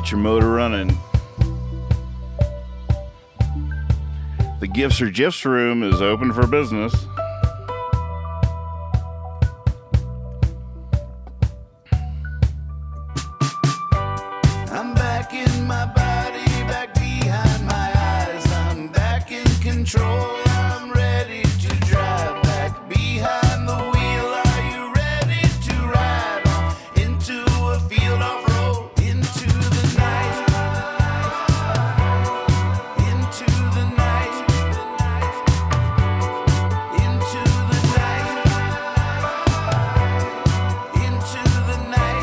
get your motor running. The Gifts or GIFs room is open for business. I'm back in my body, back behind my eyes. I'm back in control. I'm ready to drive back behind the wheel. Are you ready to ride on into a field off road, into the night, into the night, into the night, into the night.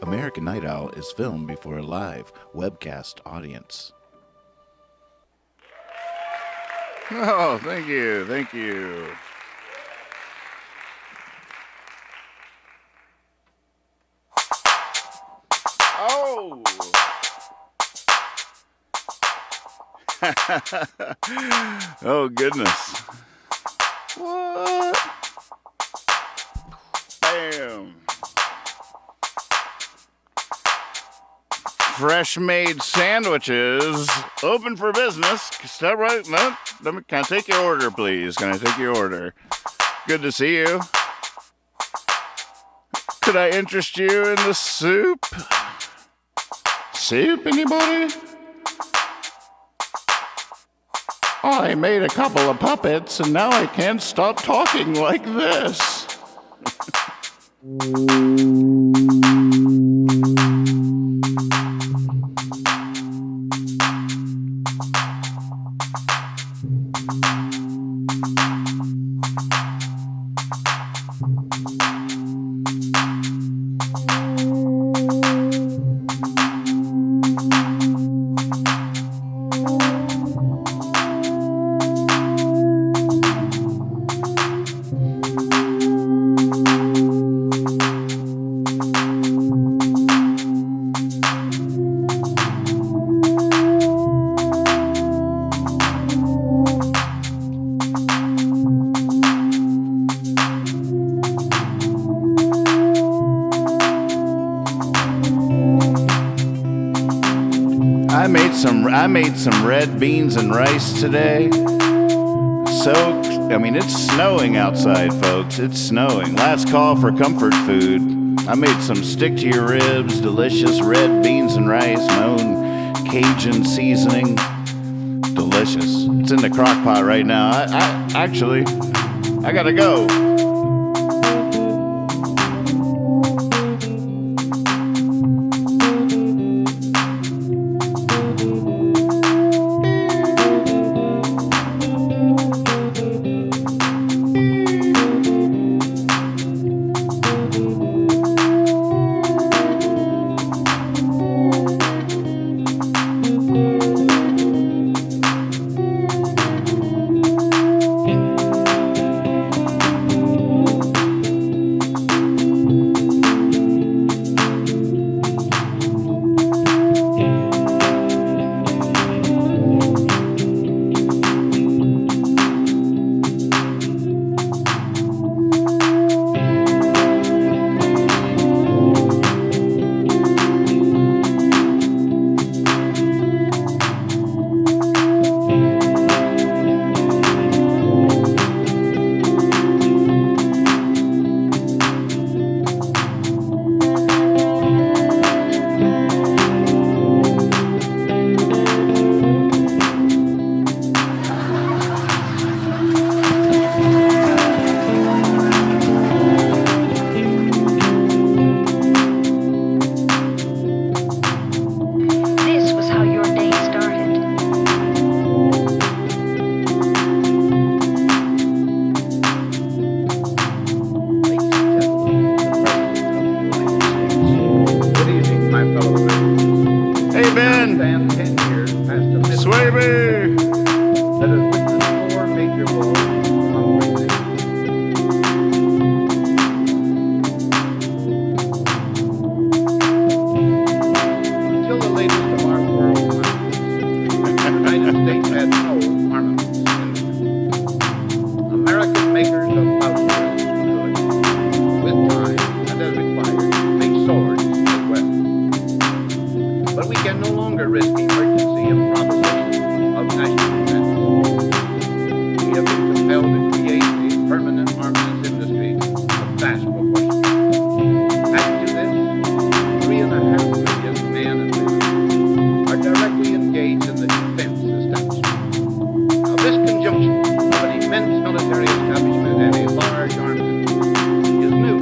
American Night Owl is filmed before a live webcast audience. Oh, thank you, thank you. Oh! Oh, goodness. What? Bam. Fresh made sandwiches open for business. Step right. No, can I take your order, please? Can I take your order? Good to see you. Could I interest you in the soup? Soup, anybody? I made a couple of puppets and now I can't stop talking like this. I made some red beans and rice today. It's snowing outside, folks. It's snowing. Last call for comfort food. I made some stick to your ribs, delicious red beans and rice, my own Cajun seasoning. Delicious. It's in the crock pot right now. I gotta go. man. Stand 10 years past the midst Swaby. that has witnessed 4 major wars among great nations. Until the latest of our world conflicts, the United States had no armaments industry. American makers of powder could, with time and as required, make swords as well. But we can no longer risk emergency improvisation of national defense. We have been compelled to create a permanent armaments industry of vast proportions. Add to this, 3.5 million men and women are directly engaged in the defense establishment. Now, this conjunction of an immense military establishment and a large arms industry is new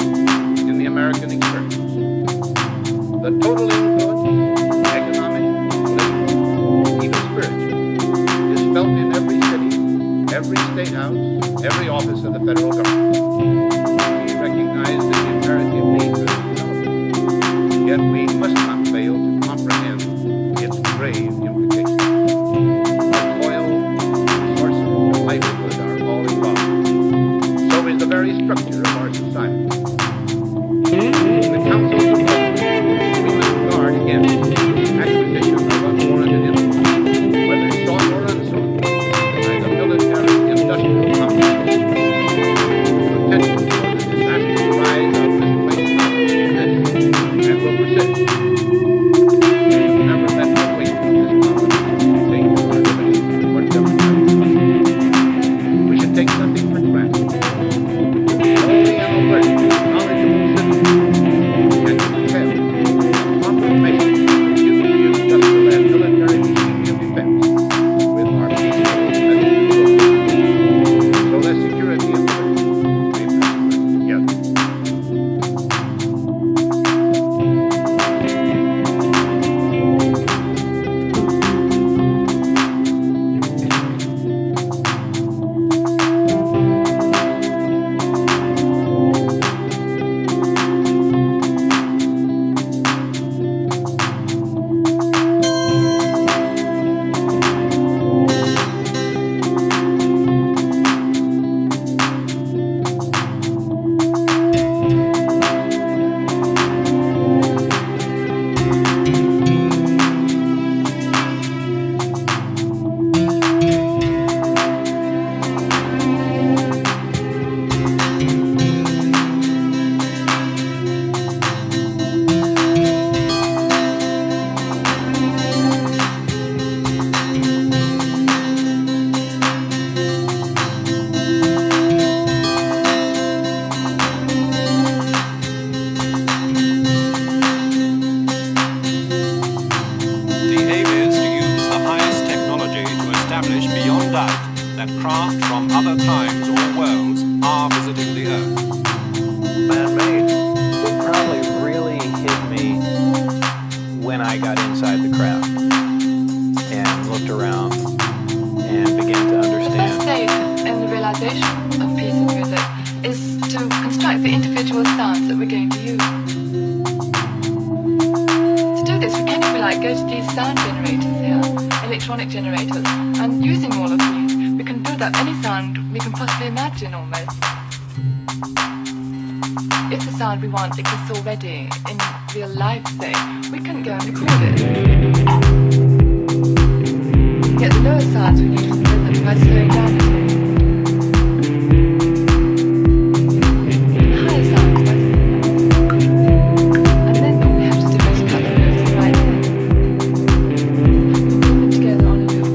in the American experience. The total influence, economic, political, even spiritual, is felt in every city, every state house, every office of the federal government. We recognize the imperative need for this development, yet we must not fail to comprehend its grave implications. Our toil, resources, and livelihood are all involved. So is the very structure of our society. In the councils of government, we must guard against acquisition of unwarranted influence, whether sought or unsought, by the military industrial complex. Potential for the disastrous rise of misplaced power exists and will persist. Never let the weight of this conflict endanger our liberty or democratic. We should take nothing for granted. Only an alert, knowledgeable citizen can compel a proper measure of duty, industrial, and military machinery of defense with our peaceful medicine program. So that security and liberty may prosper together. The aim is to use the highest technology to establish beyond doubt that craft from other times or worlds are visiting the Earth. Man-made. It probably really hit me when I got inside the craft and looked around and began to The first understand. stage in the realization of piece of music is to construct the individual sounds that we're going to use. To do this, we can, if we like, go to these sound generators here, electronic generators, and using all of these, we can build up any sound we can possibly imagine almost. If the sound we want exists already in real life, say, we can go and record it. Yet the lower sounds we use in rhythm by slowing down the tape. The higher sounds by slowing down. And then all we have to do is cut the notes right there. Put them together on a loop.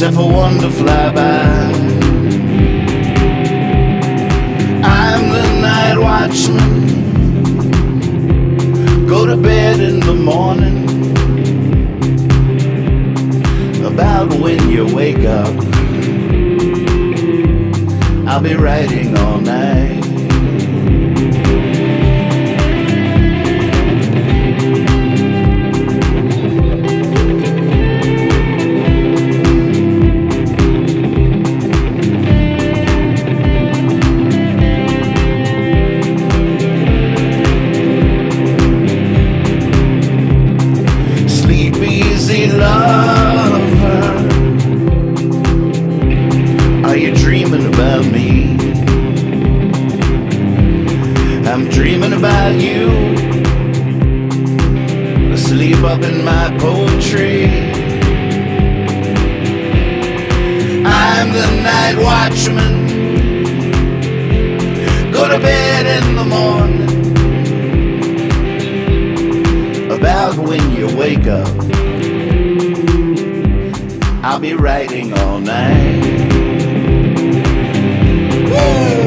except for one to fly by. I'm the night watchman, go to bed in the morning. About when you wake up, I'll be writing all night. Sleep easy, lover. Are you dreaming about me? I'm dreaming about you, asleep up in my poetry. I'm the night watchman, go to bed in the morning. About when you wake up, I'll be writing all night. Woo!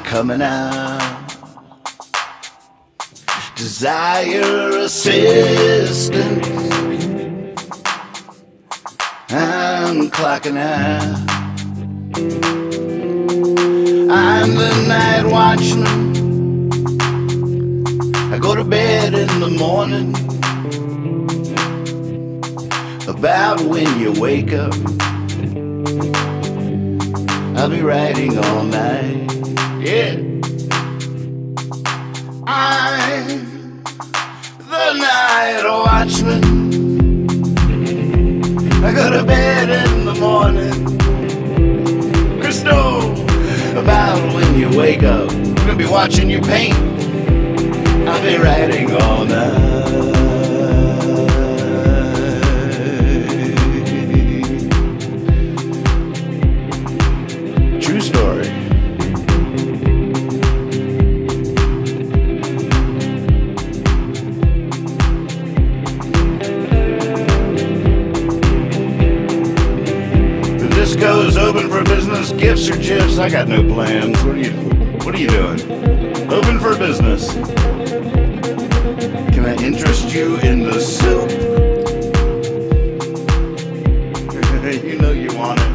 Coming out, desire assistance. I'm clocking out. I'm the night watchman, I go to bed in the morning. About when you wake up, I'll be writing all night. Yeah, I'm the night watchman, I go to bed in the morning. Crystal, about when you wake up, I'm gonna be watching you paint. I'll be writing all night. True story. Goes open for business, gifts or gifs. I got no plans. What are you doing? Open for business. Can I interest you in the soup? You know you want it.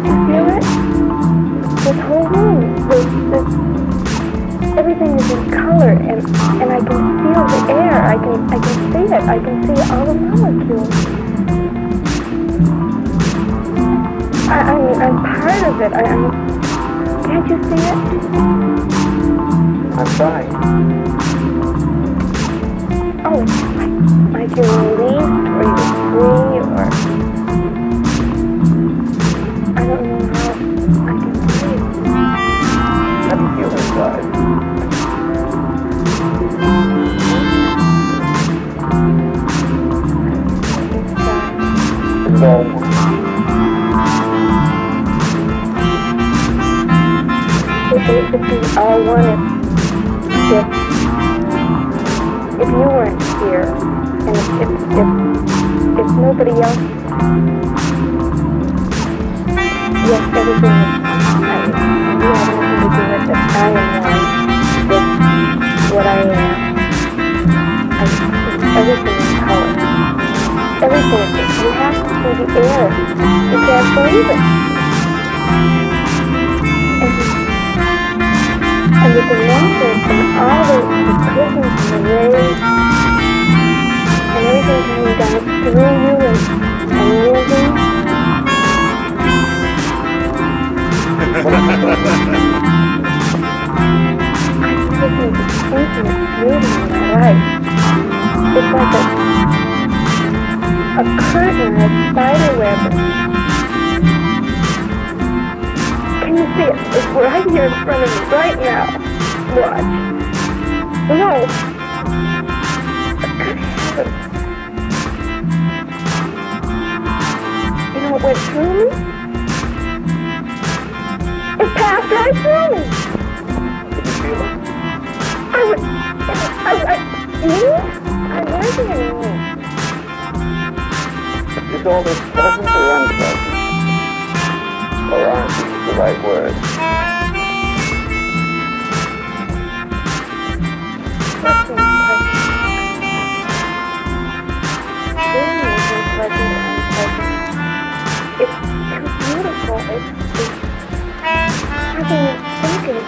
feel it? This whole room, everything is in color, and I can feel the air. I can see it. I can see all the molecules. I mean, I'm part of it. Can't you see it? I'm trying. Oh, like you're released, or you're free, or I don't know how I can say it. How do you feel inside? It's all basically all one if you weren't here, and if nobody else, yes, everything is you have nothing to do with it. I am one with what I am. Everything is color. Everything is, you have to see the air. You can't believe it. And with the lasers and all the prisms and the rays and everything coming down through you and moving. I'm taking the infinite beauty in my life. It's like a curtain or a spider web. Can you see it? It's right here in front of me, right now. Watch. No. Good heavens. You know what went through me? It passed right through me. Did you feel it? Me? I'm working on me. Is all this pleasant or unpleasant? Or aren't these the right words? What's unpleasant? Doing is unpleasant or unpleasant. It's too beautiful. It's having you thinking.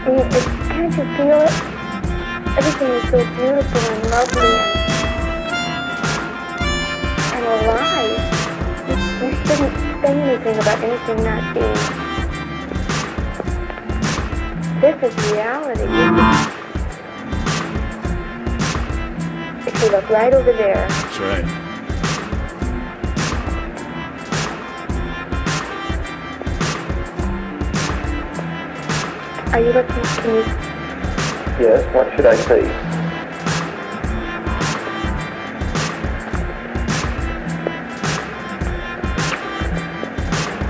Can't you feel it? Everything is so beautiful and lovely and alive. You shouldn't say anything about anything not being. This is reality. If you look right over there. That's right. Are you looking? Can you? Yes, what should I say?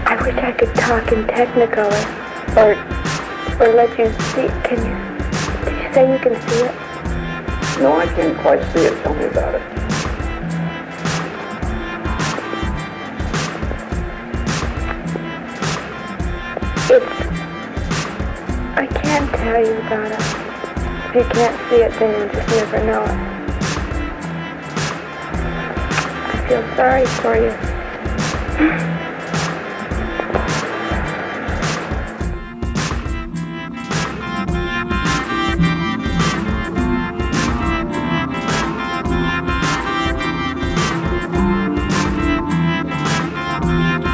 I wish I could talk in Technicolor, or let you see. Can you? Did you say you can see it? No, I can't quite see it. Tell me about it. I can't tell you about it. If you can't see it, then you'll just never know it. I feel sorry for you.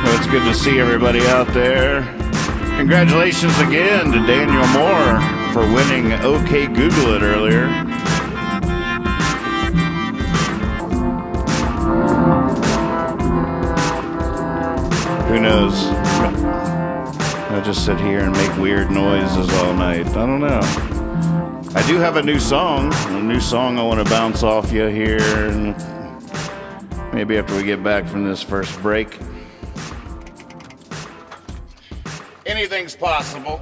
Well, it's good to see everybody out there. Congratulations again to Daniel Moore for winning OK Google It earlier. Who knows? I'll just sit here and make weird noises all night. I don't know. I do have a new song I want to bounce off you here, and maybe after we get back from this first break. Anything's possible.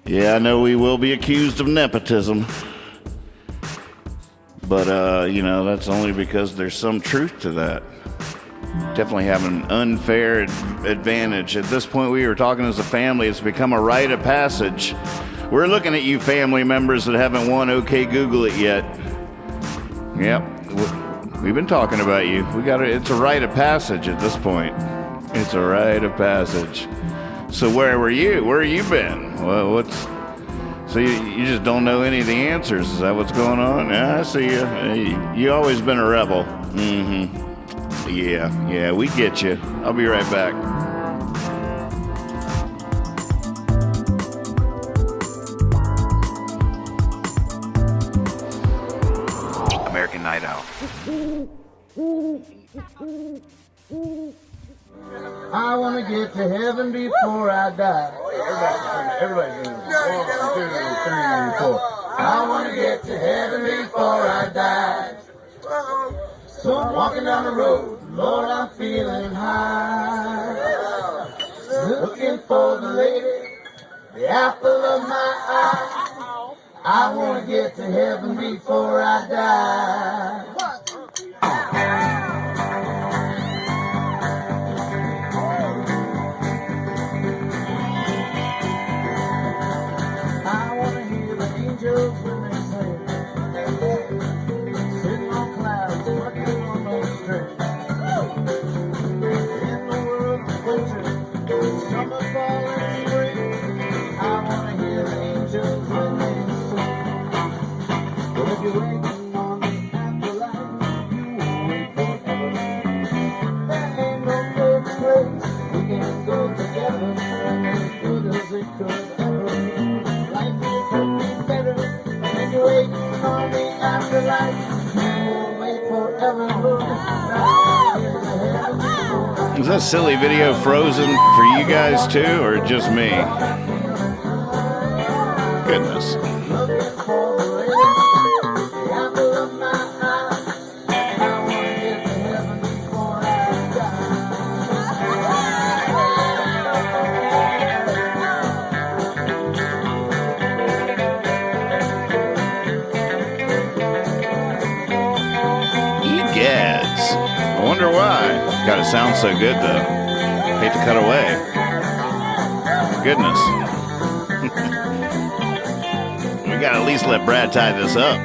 Yeah, I know we will be accused of nepotism. But, that's only because there's some truth to that. Definitely have an unfair advantage. At this point, we were talking as a family. It's become a rite of passage. We're looking at you family members that haven't won OK Google It yet. Yep. We've been talking about you. It's a rite of passage at this point. It's a rite of passage. So where were you? Where have you been? So you just don't know any of the answers? Is that what's going on? Yeah, I see you. Hey, you always been a rebel. Mm-hmm. Yeah, we get you. I'll be right back. American Night Owl. I want to get to heaven before I die. Everybody's doing it. 1, 2, 3, 4. I want to get to heaven before I die. So I'm walking down the road, Lord, I'm feeling high. Looking for the lady, the apple of my eye. I want to get to heaven before I die. I want to hear the angels when they sing, sitting on clouds, working on those strings. In the world of culture, summer, fall, and spring, I want to hear the angels when they sing. But if you're waiting on the afterlife, you won't wait forever. There ain't no good place we can go together, as good as it could ever be. Life here could be better. If you're waiting on the afterlife, you won't wait forever. Is that silly video frozen for you guys too, or just me? Goodness. Looking for the lady, the apple of my eye. I want to get to heaven before I Egads. I wonder why. God, it sounds so good though. Hate to cut away. Goodness. We gotta at least let Brad tie this up.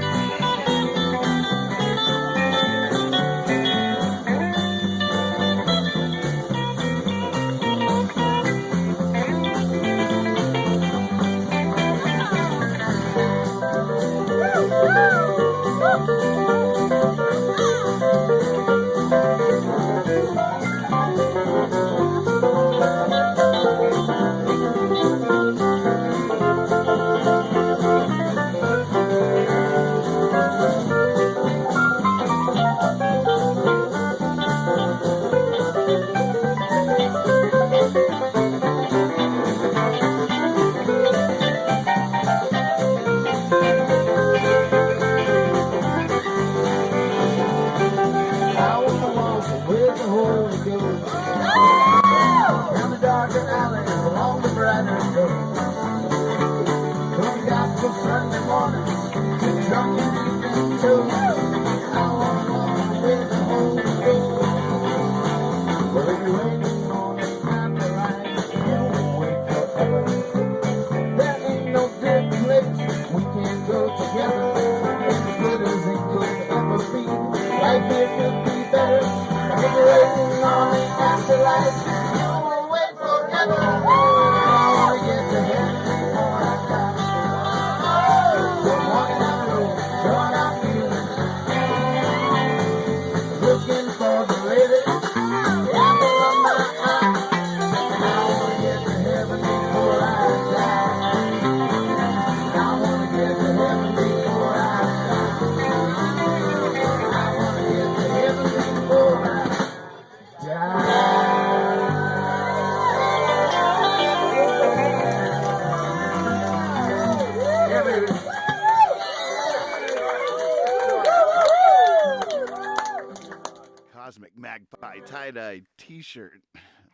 Cosmic Magpie tie-dye t-shirt.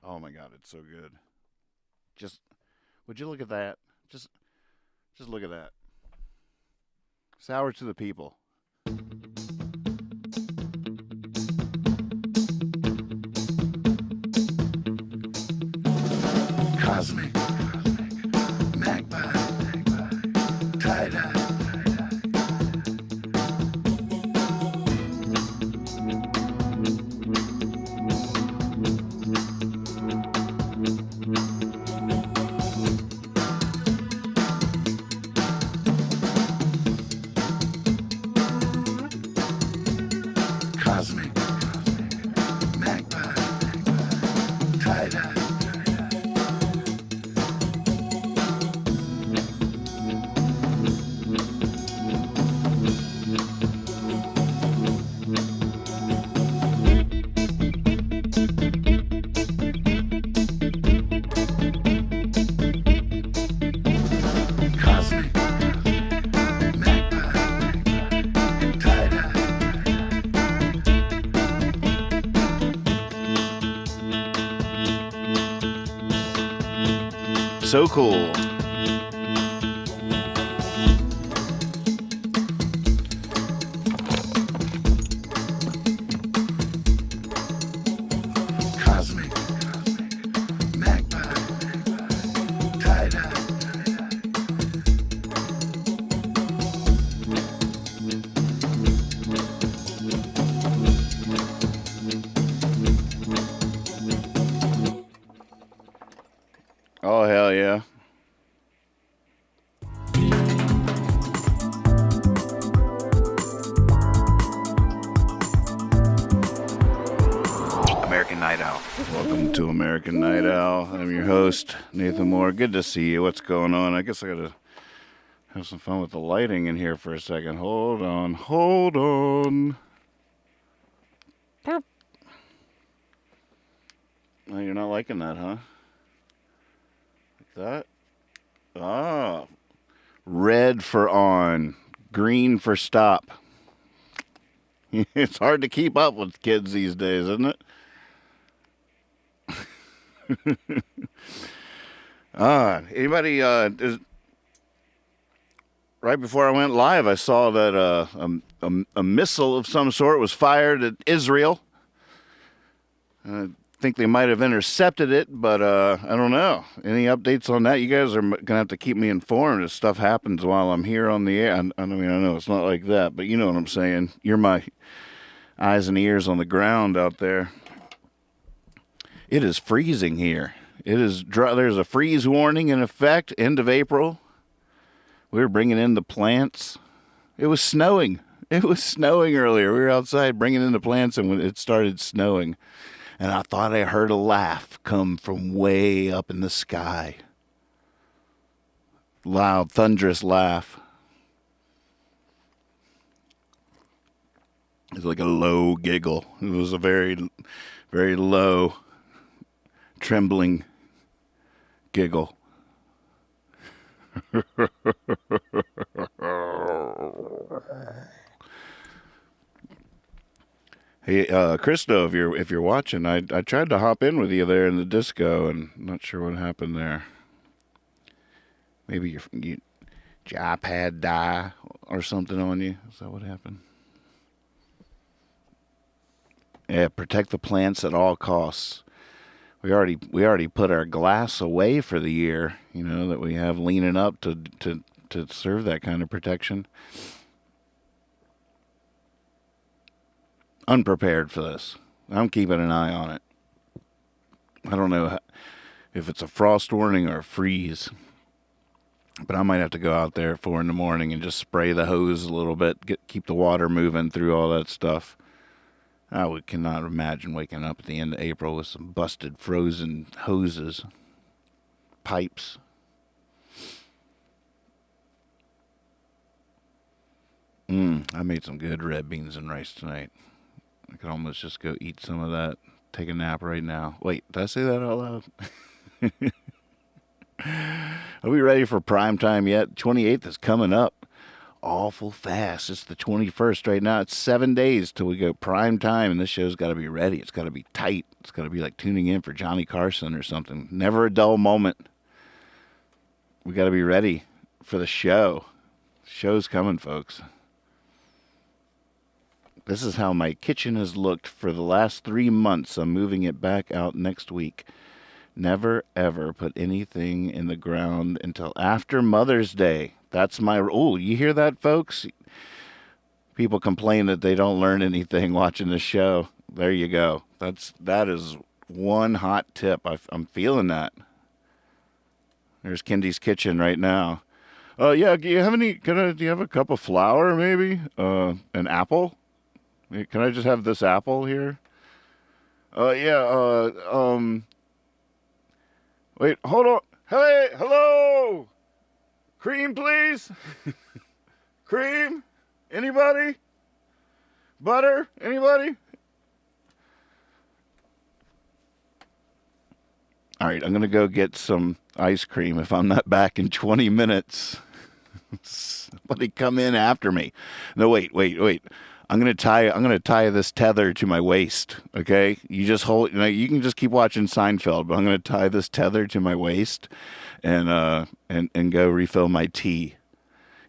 Oh my God, it's so good. Just, would you look at that? Just look at that. Sour to the people. Cosmic Magpie tie-dye. So cool. Cosmic, magpie, tie-dye. Oh, hell yeah. American Night Owl. Welcome to American Night Owl. I'm your host, Nathan Moore. Good to see you. What's going on? I guess I gotta have some fun with the lighting in here for a second. Hold on. Boop. Oh, you're not liking that, huh? Like that? Ah. Red for on. Green for stop. It's hard to keep up with kids these days, isn't it? Anybody, right before I went live, I saw that a missile of some sort was fired at Israel. I think they might have intercepted it, but I don't know. Any updates on that? You guys are going to have to keep me informed if stuff happens while I'm here on the air. I mean, I know it's not like that, but you know what I'm saying. You're my eyes and ears on the ground out there. It is freezing here. It is dry. There's a freeze warning in effect, end of April. We were bringing in the plants. It was snowing. It was snowing earlier. We were outside bringing in the plants, and when it started snowing, and I thought I heard a laugh come from way up in the sky. Loud, thunderous laugh. It was like a low giggle. It was a very, very low, trembling giggle. Hey, Christo, if you're watching, I tried to hop in with you there in the disco, and I'm not sure what happened there. Maybe your iPad die or something on you. Is that what happened? Yeah, protect the plants at all costs. We already put our glass away for the year, you know, that we have leaning up to serve that kind of protection. Unprepared for this. I'm keeping an eye on it. I don't know if it's a frost warning or a freeze, but I might have to go out there at 4 a.m. and just spray the hose a little bit, keep the water moving through all that stuff. I cannot imagine waking up at the end of April with some busted, frozen hoses, pipes. I made some good red beans and rice tonight. I could almost just go eat some of that, take a nap right now. Wait, did I say that out loud? Are we ready for prime time yet? 28th is coming up. Awful fast. It's the 21st right now. It's 7 days till we go prime time, and this show's got to be ready. It's got to be tight. It's got to be like tuning in for Johnny Carson or something. Never a dull moment. We got to be ready for the show. Show's coming, folks. This is how my kitchen has looked for the last 3 months. I'm moving it back out next week. Never, ever put anything in the ground until after Mother's Day. That's my rule. You hear that, folks? People complain that they don't learn anything watching the show. There you go. That is one hot tip. I'm feeling that. There's Kendi's kitchen right now. Yeah. Do you have any? Do you have a cup of flour, maybe? An apple? Can I just have this apple here? Yeah. Wait. Hold on. Hey. Hello. Cream, please. Cream? Anybody? Butter? Anybody? All right, I'm going to go get some ice cream if I'm not back in 20 minutes. Somebody come in after me. No, wait. I'm gonna tie this tether to my waist. Okay, you just hold. You can just keep watching Seinfeld, but I'm gonna tie this tether to my waist, and go refill my tea.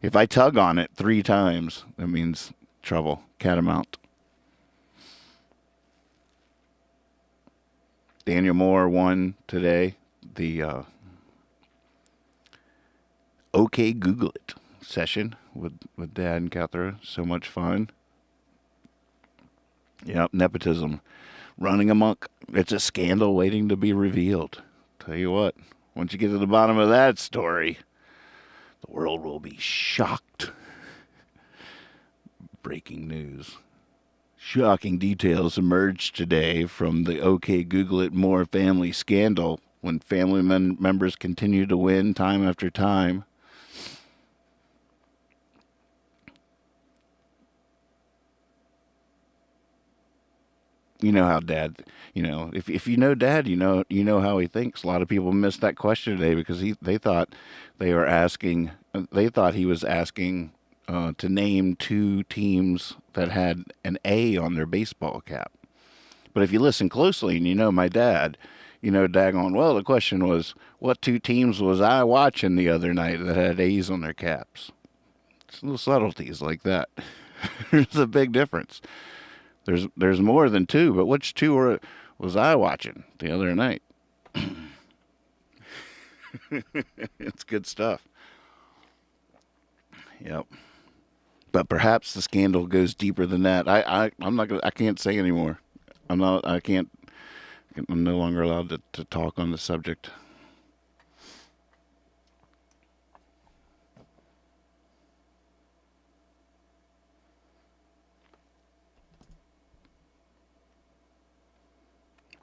If I tug on it 3 times, that means trouble. Catamount. Daniel Moore won today the OK Google It session with Dad and Catherine. So much fun. Yep, nepotism running amok. It's a scandal waiting to be revealed. Tell you what, once you get to the bottom of that story, the world will be shocked. Breaking news. Shocking details emerged today from the OK Google It Moore family scandal when family members continue to win time after time. You know how Dad, if you know Dad, you know how he thinks. A lot of people missed that question today because they thought he was asking to name 2 teams that had an A on their baseball cap. But if you listen closely and you know my dad, daggone well, the question was, what 2 teams was I watching the other night that had A's on their caps? It's little subtleties like that. There's a big difference. There's more than 2, but which 2 was I watching the other night? It's good stuff. Yep. But perhaps the scandal goes deeper than that. I can't say anymore. I'm no longer allowed to talk on the subject.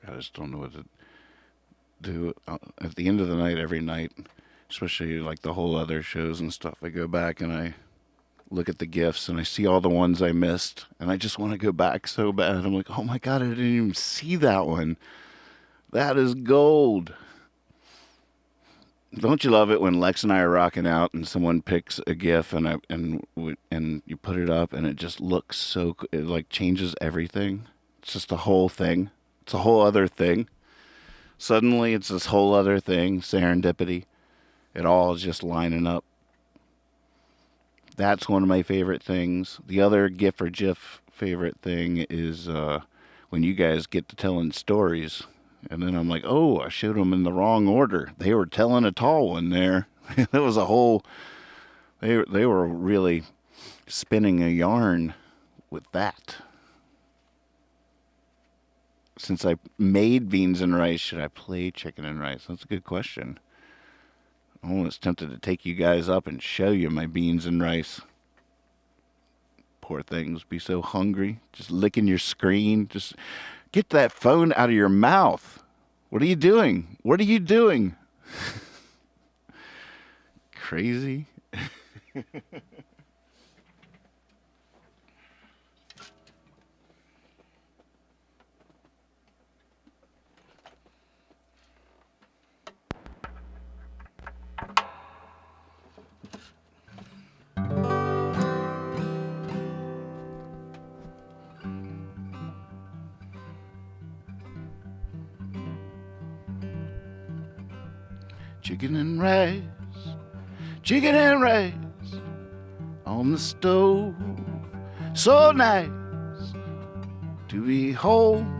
I just don't know what to do. At the end of the night, every night, especially like the whole other shows and stuff, I go back and I look at the gifts and I see all the ones I missed, and I just want to go back so bad. I'm like, oh my God, I didn't even see that one. That is gold. Don't you love it when Lex and I are rocking out and someone picks a GIF and you put it up and it just looks it like changes everything. It's just a whole thing. It's a whole other thing. Suddenly it's this whole other thing, serendipity. It all is just lining up. That's one of my favorite things. The other GIF or GIF favorite thing is when you guys get to telling stories. And then I'm like, oh, I showed them in the wrong order. They were telling a tall one there. That was a whole... They were really spinning a yarn with that. Since I made beans and rice, should I play chicken and rice? That's a good question. I was tempted to take you guys up and show you my beans and rice. Poor things, be so hungry. Just licking your screen. Just get that phone out of your mouth. What are you doing? What are you doing? Crazy. Chicken and rice on the stove, so nice to be home.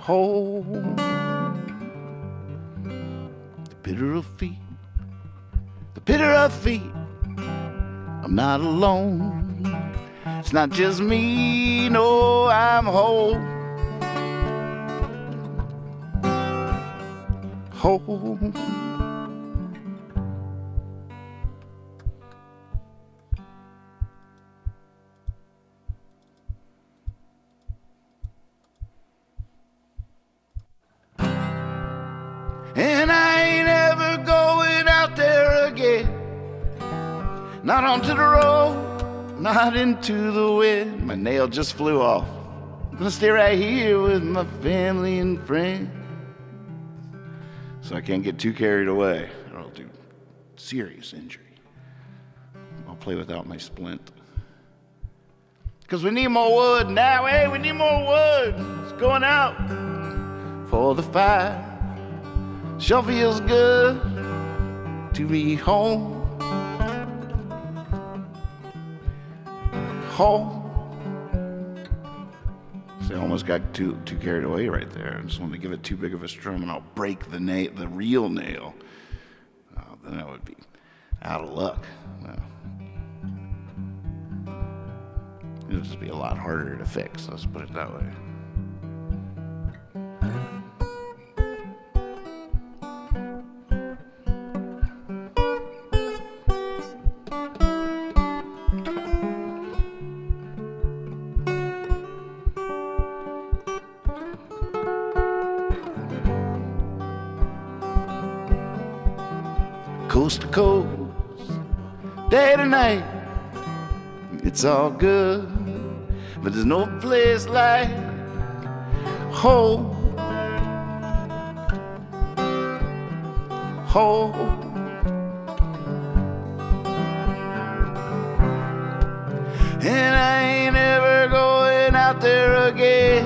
The pitter of feet, I'm not alone. It's not just me, no, I'm home. And I ain't ever going out there again. Not onto the road, not into the wind. My nail just flew off. I'm gonna stay right here with my family and friends. So I can't get too carried away, or I'll do serious injury. I'll play without my splint. Because we need more wood now. Hey, we need more wood. It's going out for the fire. Sure feels good to be home. Home. See, I almost got too carried away right there. I just wanted to give it too big of a strum, and I'll break the real nail. Then I would be out of luck. Well, it'll just be a lot harder to fix. Let's put it that way. Coast to coast, day to night, it's all good, but there's no place like home. Home. And I ain't ever going out there again,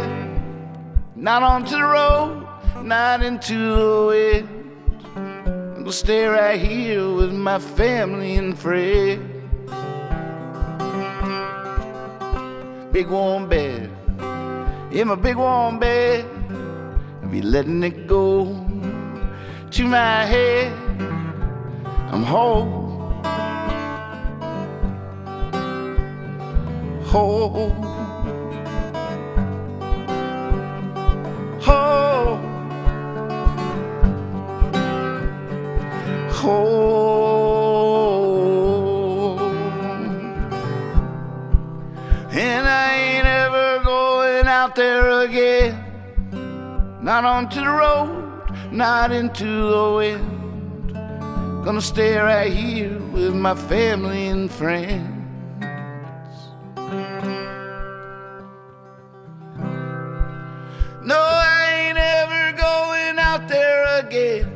not onto the road, not into the wind. I'll stay right here with my family and friends. Big warm bed, in my big warm bed, I'll be letting it go to my head. I'm home, home, home. Home. And I ain't ever going out there again, not onto the road, not into the wind. Gonna stay right here with my family and friends. No, I ain't ever going out there again,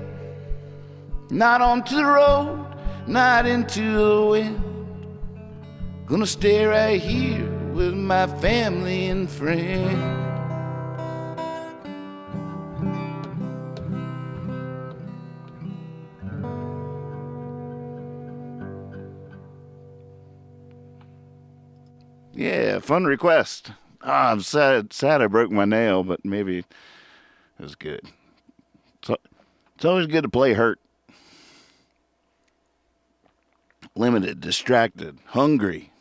not onto the road, not into the wind. Gonna stay right here with my family and friends. Yeah, fun request. I'm sad I broke my nail, but maybe it was good. So it's always good to play hurt. Limited, distracted, hungry.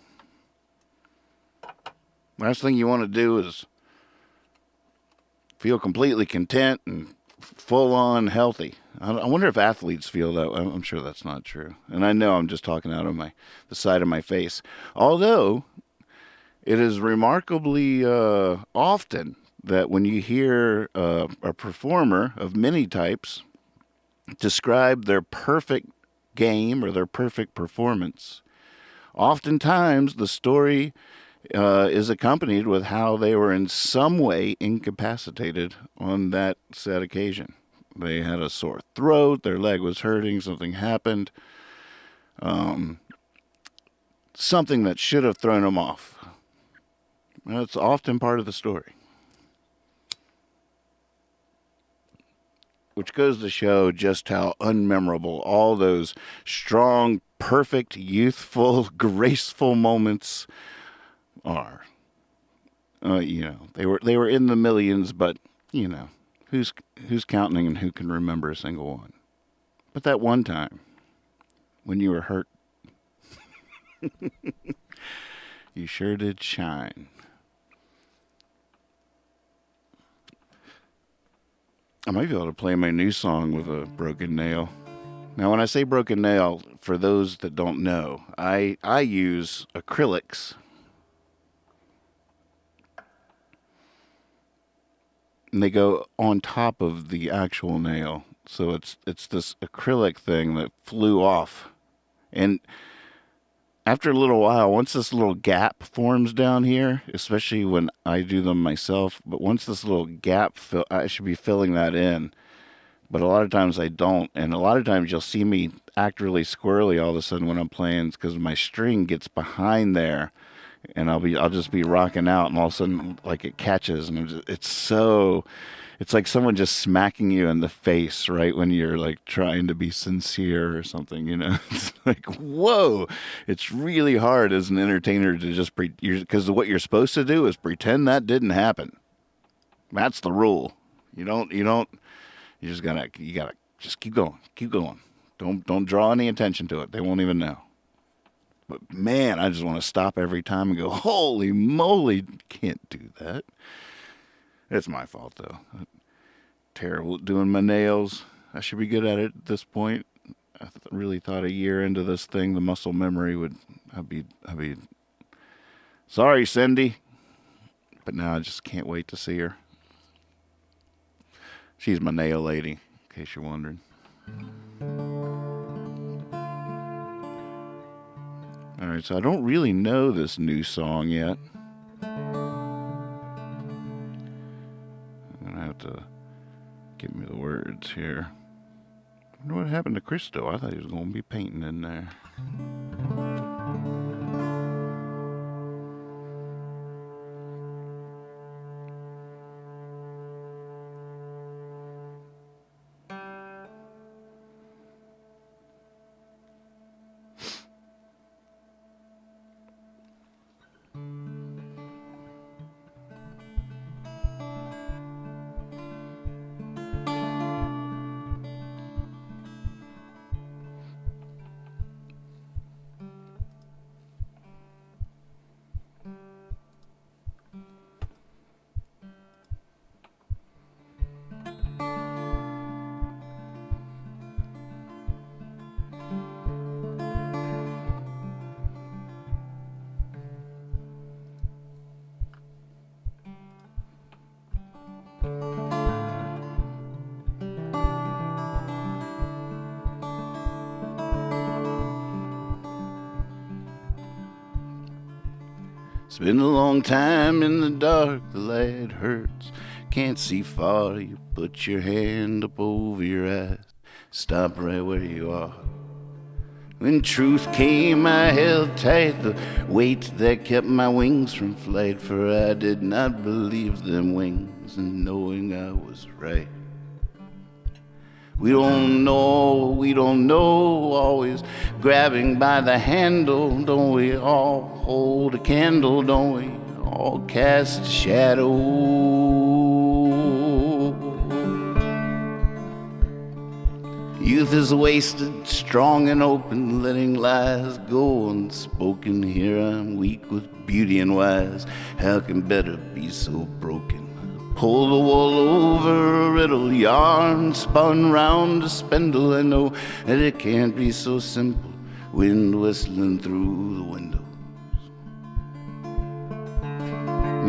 Last thing you want to do is feel completely content and full on healthy. I wonder if athletes feel that way. I'm sure that's not true. And I know I'm just talking out of the side of my face. Although it is remarkably often that when you hear a performer of many types describe their perfect game or their perfect performance, oftentimes the story is accompanied with how they were in some way incapacitated on that said occasion. They had a sore throat, their leg was hurting, something happened, something that should have thrown them off. That's often part of the story. Which goes to show just how unmemorable all those strong, perfect, youthful, graceful moments are. They were in the millions, but who's counting and who can remember a single one? But that one time when you were hurt, you sure did shine. I might be able to play my new song with a broken nail. Now, when I say broken nail, for those that don't know, I use acrylics. And they go on top of the actual nail. So it's this acrylic thing that flew off. And after a little while, once this little gap forms down here, especially when I do them myself, but once this little gap, I should be filling that in. But a lot of times I don't. And a lot of times you'll see me act really squirrely all of a sudden when I'm playing because my string gets behind there, and I'll just be rocking out, and all of a sudden like it catches, and it's like someone just smacking you in the face right when you're like trying to be sincere or something, you know. It's like, whoa, it's really hard as an entertainer to just because what you're supposed to do is pretend that didn't happen. That's the rule. You just gotta just keep going. Don't draw any attention to it. They won't even know. But man, I just want to stop every time and go, holy moly, can't do that. It's my fault though. I'm terrible at doing my nails. I should be good at it at this point. I really thought a year into this thing, the muscle memory I'd be. Sorry, Cindy, but now I just can't wait to see her. She's my nail lady, in case you're wondering. All right, so I don't really know this new song yet. I'm going to have to give me the words here. I wonder what happened to Christo. I thought he was going to be painting in there. It's been a long time in the dark, the light hurts. Can't see far, you put your hand up over your eyes. Stop right where you are. When truth came, I held tight the weight that kept my wings from flight, for I did not believe them wings, and knowing I was right. We don't know, always grabbing by the handle, don't we? All hold a candle, don't we? All cast a shadow. Youth is wasted, strong and open, letting lies go unspoken. Here I'm weak with beauty and wise. How can better be so broken? Pull the wool over a riddle, yarn spun round a spindle. I know that it can't be so simple, wind whistling through the windows.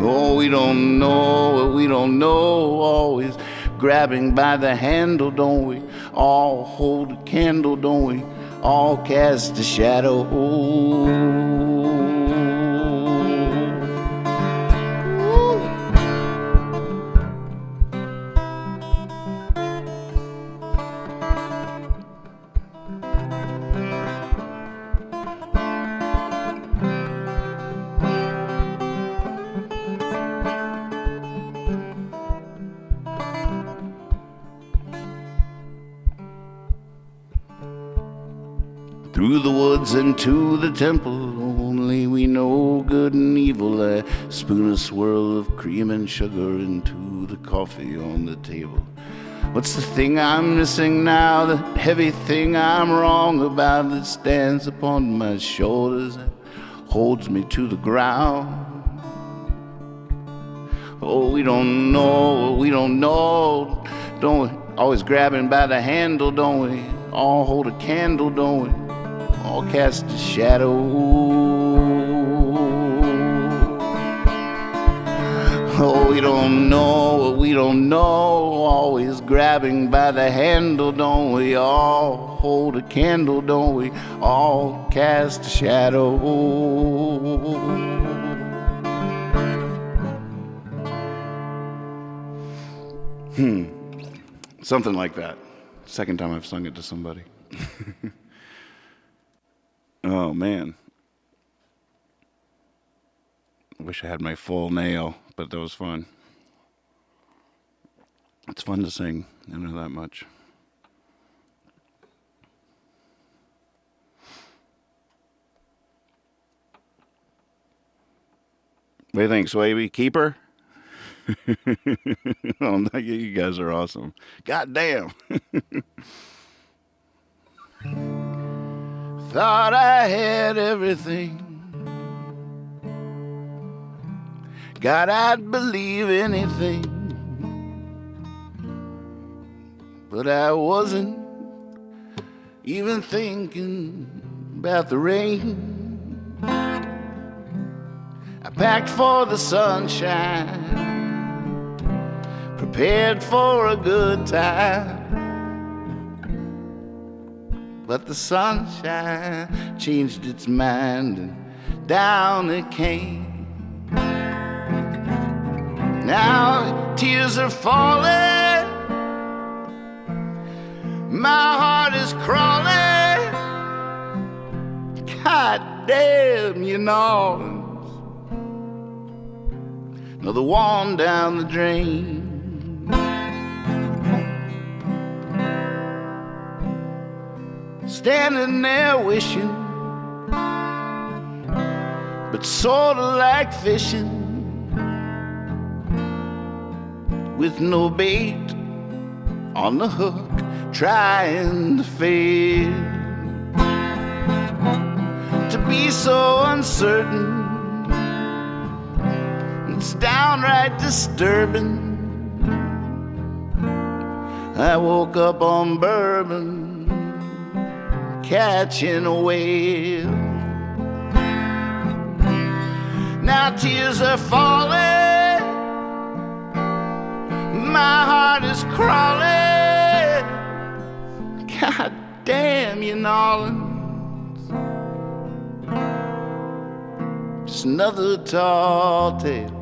Oh, we don't know, always grabbing by the handle, don't we? All hold a candle, don't we? All cast a shadow. Through the woods and to the temple, only we know good and evil. I spoon a swirl of cream and sugar into the coffee on the table. What's the thing I'm missing now, the heavy thing I'm wrong about, that stands upon my shoulders and holds me to the ground? Oh, we don't know, don't we? Always grabbing by the handle, don't we? All hold a candle, don't we? All cast a shadow. Oh, we don't know, always grabbing by the handle, don't we? All hold a candle, don't we? All cast a shadow. Something like that. Second time I've sung it to somebody. Oh, man. I wish I had my full nail, but that was fun. It's fun to sing. I know that much. What do you think, Swaby? Keeper? Oh, you guys are awesome. God damn. Thought I had everything. God, I'd believe anything. But I wasn't even thinking about the rain. I packed for the sunshine, prepared for a good time. But the sunshine changed its mind and down it came. Now tears are falling, my heart is crawling. God damn you Nawlins. Another one down the drain. Standing there wishing, but sorta like fishing, with no bait on the hook, trying to fish. To be so uncertain, it's downright disturbing. I woke up on bourbon, catching a whale. Now tears are falling, my heart is crawling. God damn you Nawlins. Just another tall tale.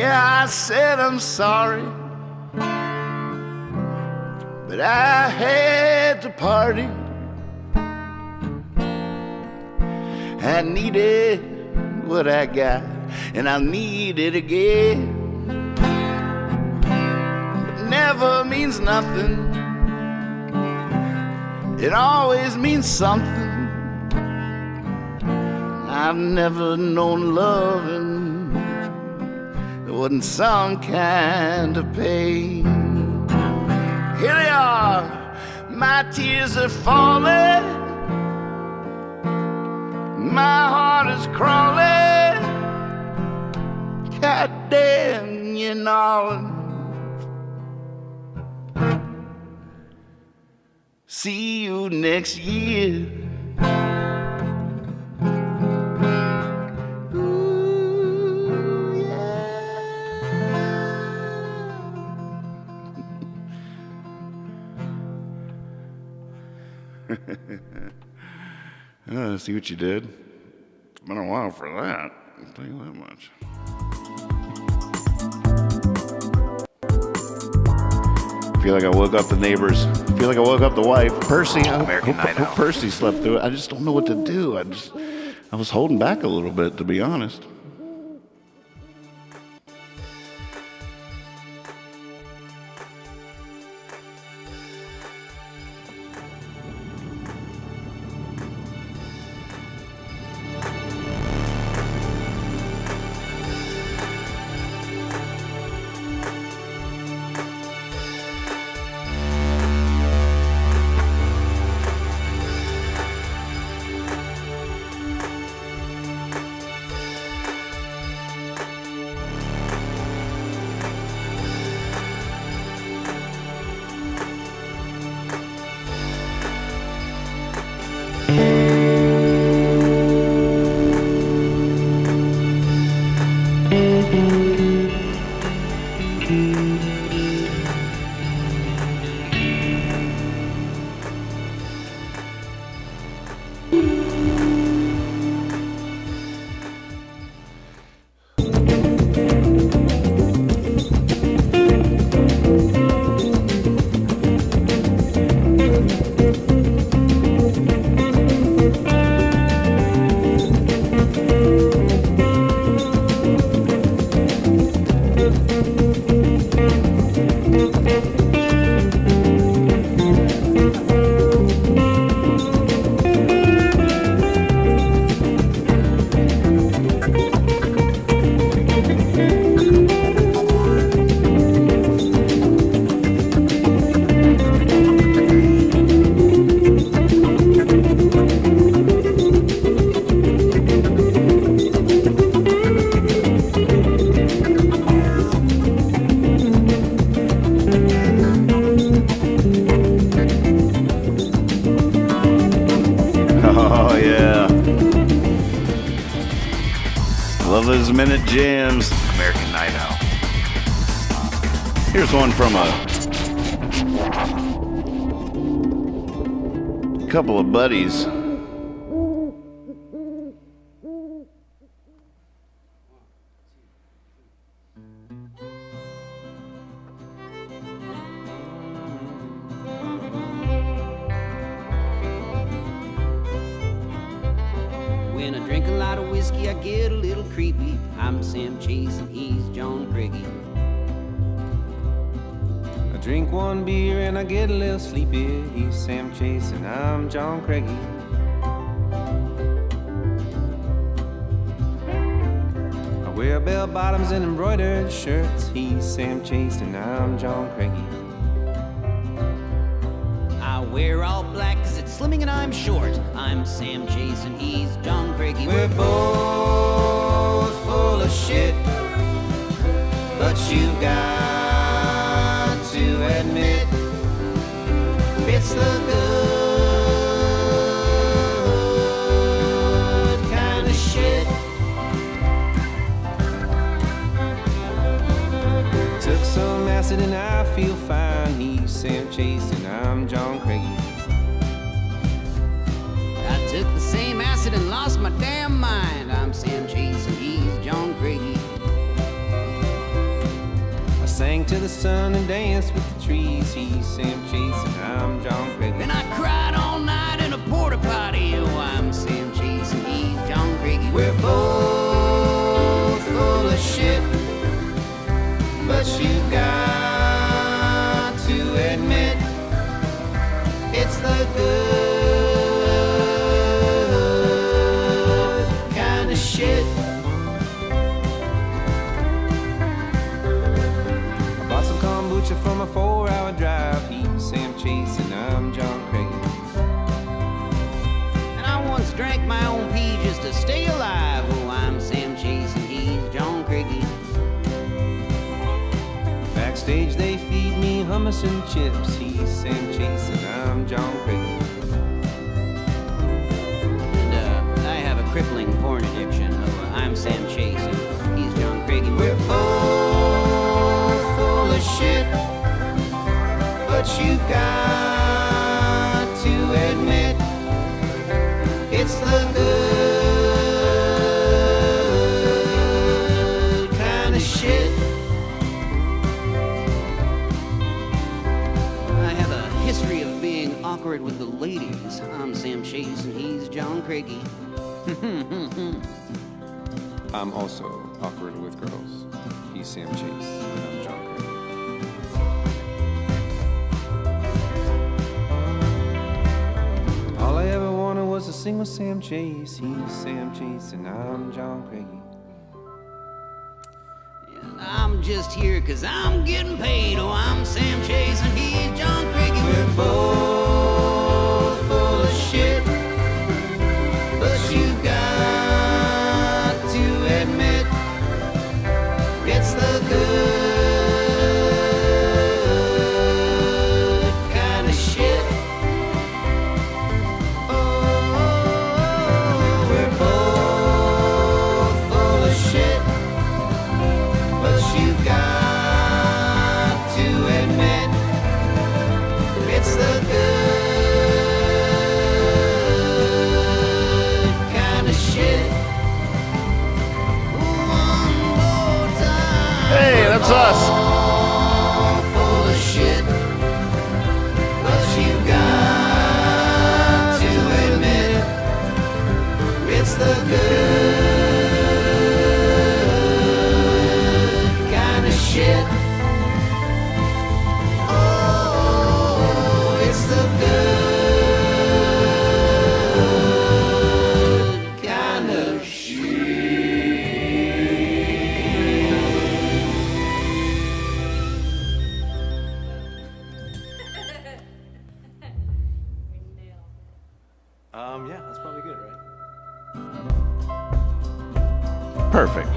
I said I'm sorry, but I had to party. I needed what I got, and I'll need it again. But never means nothing, it always means something. I've never known loving wasn't some kind of pain. Here they are, my tears are falling, my heart is crawling. God damn you Nawlins. See you next year. See what you did? It's been a while for that. I'll tell you that much. I feel like I woke up the neighbors. I feel like I woke up the wife. Percy, I hope Percy slept through it. I just don't know what to do. I was holding back a little bit, to be honest. jams. American Night Owl. Here's one from a couple of buddies. When I drink a lot of whiskey, I get a little creepy. I'm Sam Chase and he's John Craigie. I drink one beer and I get a little sleepy. He's Sam Chase and I'm John Craigie. I wear bell bottoms and embroidered shirts. He's Sam Chase and I'm John Craigie. I wear all black cause it's slimming and I'm short. I'm Sam Chase and he's John Craigie. We're both full of shit, but you've got to admit it's the good kind of shit. Took some acid and I feel fine. He's Sam Chase and I'm John Craigie. I took the same acid and lost my damn mind. I'm Sam Chase and he's John Craigie. I sang to the sun and danced with the trees. He's Sam Chase and I'm John Craigie. And I cried all night in a porta potty. Oh, I'm Sam Chase and he's John Craigie. We're both full of shit, but you got to admit it's the good kind of shit. I bought some kombucha from a 4-hour drive. He's Sam Chase and I'm John Craigie. And I once drank my own pee just to stay alive. Oh, I'm Sam Chase and he's John Craigie. Backstage they feed me hummus and chips. He's Sam Chase and I'm John Craigie. And I have a crippling porn addiction. Oh, I'm Sam Chase and he's John Craigie. We're both full of shit, but you got to admit it's the good kind of shit. I have a history of being awkward with the ladies. I'm Sam Chase and he's John Craigie. I'm also awkward with girls. He's Sam Chase and I'm John Craigie. All I ever wanted was to sing with Sam Chase. He's Sam Chase and I'm John Craigie. And I'm just here cause I'm getting paid. Oh, I'm Sam Chase and he's John Craigie. We're both full of shit, but you got to admit it's the good kind of shit. Oh, we're both full of shit, but you got to admit it's the good kind of shit. One more time. Hey, that's us. All full of shit, but you got to admit it's the good kind of shit. Oh, it's the good kind of Yeah, that's probably good, right? Perfect.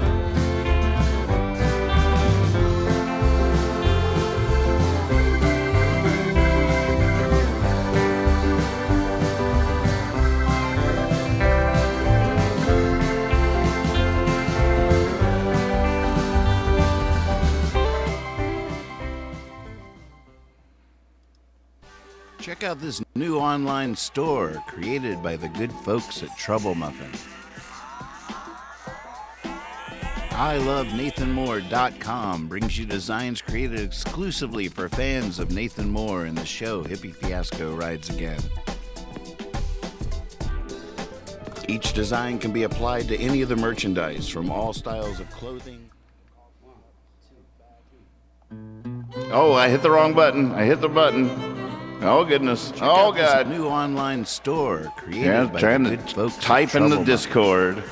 Check out this new online store created by the good folks at Trouble Muffin. ILoveNathanMoore.com brings you designs created exclusively for fans of Nathan Moore and the show Hippie Fiasco Rides Again. Each design can be applied to any of the merchandise from all styles of clothing. Oh, I hit the wrong button. I hit the button. Oh, goodness. Check oh, out this God. new online store created Yeah, by trying the to good folks at type in the Trouble Discord.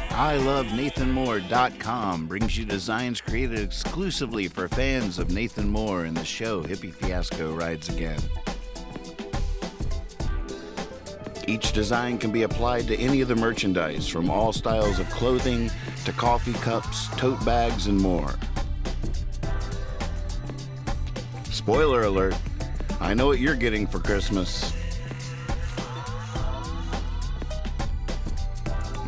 ILoveNathanMoore.com brings you designs created exclusively for fans of Nathan Moore and the show Hippie Fiasco Rides Again. Each design can be applied to any of the merchandise from all styles of clothing to coffee cups, tote bags, and more. Spoiler alert, I know what you're getting for Christmas.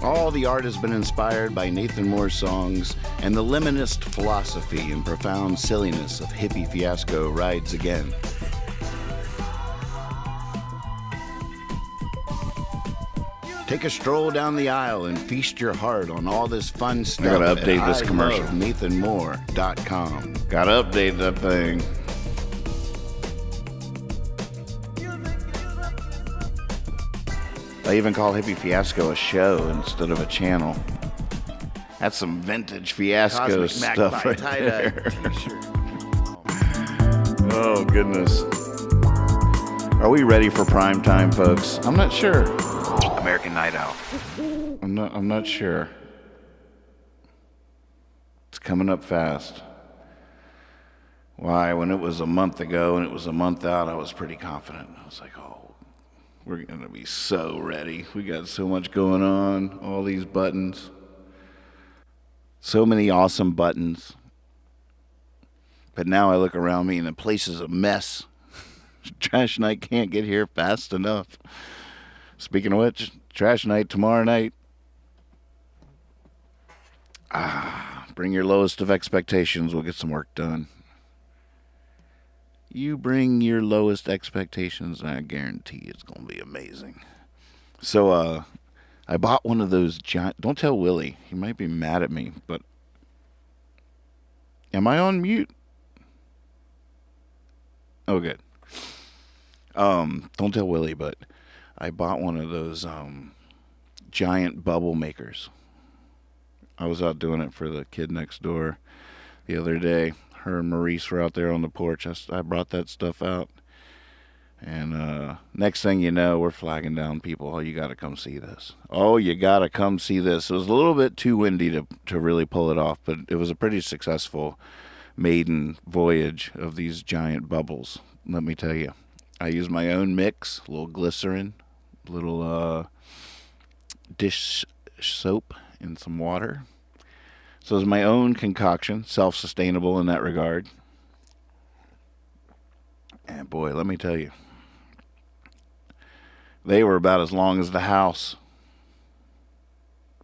All the art has been inspired by Nathan Moore's songs and the limonist philosophy and profound silliness of Hippie Fiasco Rides Again. Take a stroll down the aisle and feast your heart on all this fun stuff. I gotta update this commercial. NathanMoore.com. Gotta update that thing. I even call Hippie Fiasco a show instead of a channel. That's some vintage Fiasco Cosmic stuff Magpie right tie-dye there. t-shirt. Oh, goodness. Are we ready for prime time, folks? I'm not sure. American Night Owl. I'm not sure. It's coming up fast. Why, when it was a month ago and it was a month out, I was pretty confident. I was like, oh, we're going to be so ready. We got so much going on, all these buttons. So many awesome buttons. But now I look around me and the place is a mess. Trash night can't get here fast enough. Speaking of which, trash night tomorrow night. Bring your lowest of expectations. We'll get some work done. You bring your lowest expectations, and I guarantee it's going to be amazing. So, I bought one of those giant... Don't tell Willie. He might be mad at me, but... Am I on mute? Oh, good. Don't tell Willie, but I bought one of those giant bubble makers. I was out doing it for the kid next door the other day. Her and Maurice were out there on the porch. I brought that stuff out. And next thing you know, we're flagging down people. Oh, you got to come see this. Oh, you got to come see this. It was a little bit too windy to really pull it off, but it was a pretty successful maiden voyage of these giant bubbles. Let me tell you. I use my own mix, a little glycerin, a little dish soap, and some water. So it's my own concoction, self-sustainable in that regard. And boy, let me tell you, they were about as long as the house.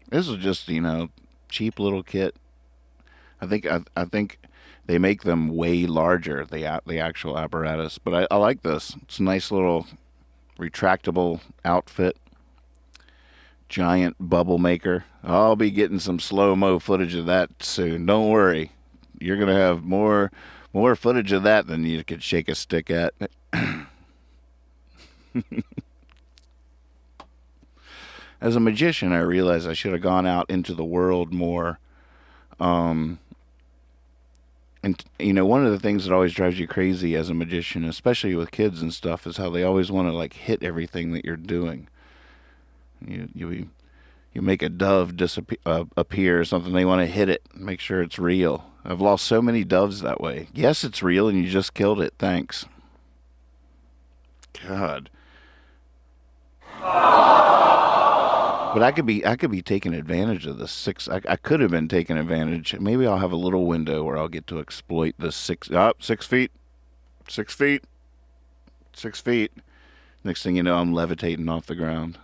This was just, cheap little kit. I think they make them way larger, the actual apparatus. But I like this. It's a nice little retractable outfit. Giant bubble maker. I'll be getting some slow-mo footage of that soon. Don't worry. You're going to have more footage of that than you could shake a stick at. As a magician, I realized I should have gone out into the world more. And, one of the things that always drives you crazy as a magician, especially with kids and stuff, is how they always want to, hit everything that you're doing. You make a dove appear or something, they want to hit it, make sure it's real. I've lost so many doves that way. Yes, it's real, and you just killed it. Thanks. God. But I could be taking advantage of this I could have been taking advantage. Maybe I'll have a little window where I'll get to exploit this 6 feet. 6 feet. 6 feet. Next thing you know, I'm levitating off the ground.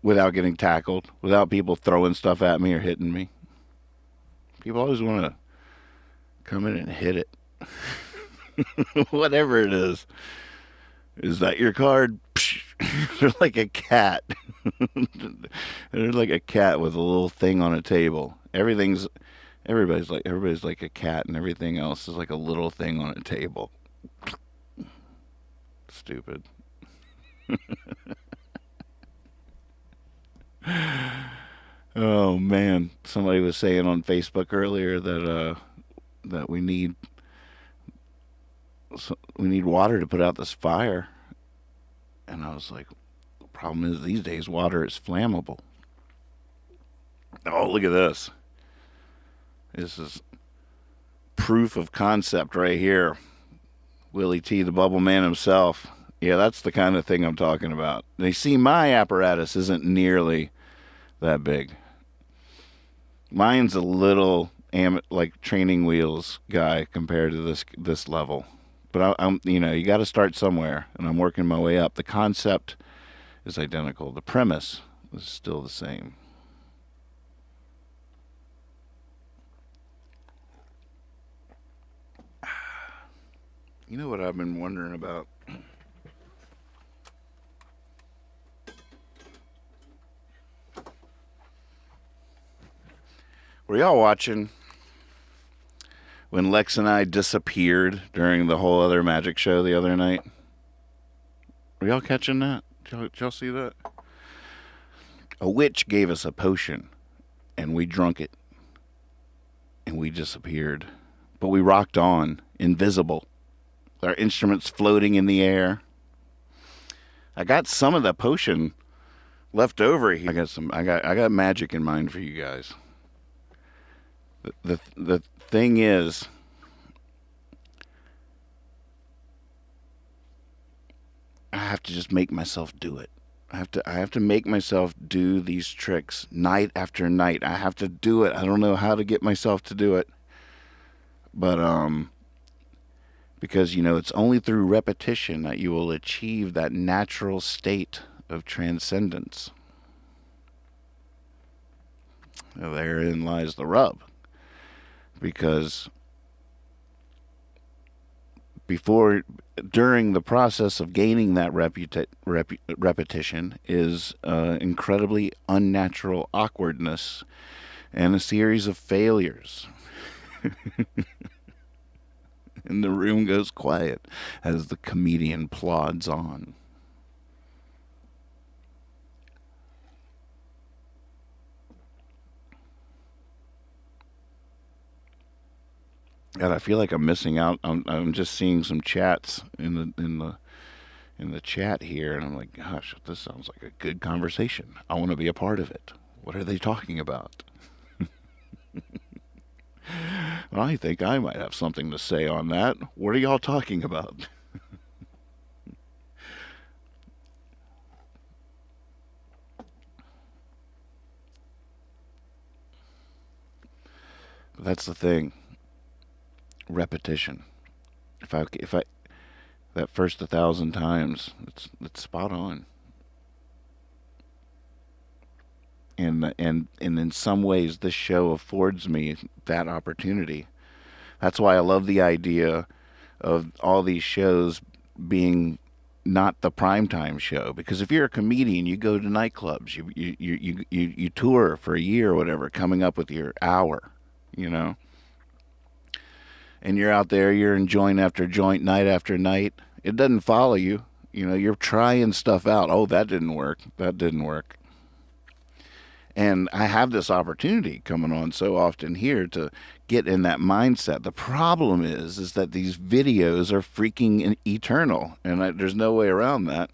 Without getting tackled, without people throwing stuff at me or hitting me. People always want to come in and hit it. Whatever it is. Is that your card? They're like a cat. They're like a cat with a little thing on a table. Everybody's like a cat, and everything else is like a little thing on a table. Stupid. Oh man, somebody was saying on Facebook earlier that we need water to put out this fire, and I was like, the problem is these days water is flammable. Oh, look at this. This is proof of concept right here. Willie T, the bubble man himself. Yeah, that's the kind of thing I'm talking about. They see my apparatus isn't nearly that big. Mine's a little like training wheels guy compared to this level. But I'm you got to start somewhere, and I'm working my way up. The concept is identical. The premise is still the same. You know what I've been wondering about? Were y'all watching when Lex and I disappeared during the whole other magic show the other night? Were y'all catching that? Did y'all see that? A witch gave us a potion, and we drunk it, and we disappeared. But we rocked on, invisible. Our instruments floating in the air. I got some of the potion left over here. I got magic in mind for you guys. The thing is, I have to just make myself do it. I have to make myself do these tricks night after night. I have to do it. I don't know how to get myself to do it. But because it's only through repetition that you will achieve that natural state of transcendence. Now, therein lies the rub. Because during the process of gaining that repetition is incredibly unnatural awkwardness and a series of failures. And the room goes quiet as the comedian plods on. God, I feel like I'm missing out. I'm just seeing some chats in the chat here, and I'm like, gosh, this sounds like a good conversation. I want to be a part of it. What are they talking about? Well, I think I might have something to say on that. What are y'all talking about? But that's the thing. Repetition. If I that first 1,000 times, it's spot on. And in some ways, this show affords me that opportunity. That's why I love the idea of all these shows being not the primetime show. Because if you're a comedian, you go to nightclubs, you tour for a year or whatever, coming up with your hour, and you're out there, you're enjoying after joint, night after night. It doesn't follow you. You're trying stuff out. Oh, that didn't work. That didn't work. And I have this opportunity coming on so often here to get in that mindset. The problem is that these videos are freaking eternal, and there's no way around that,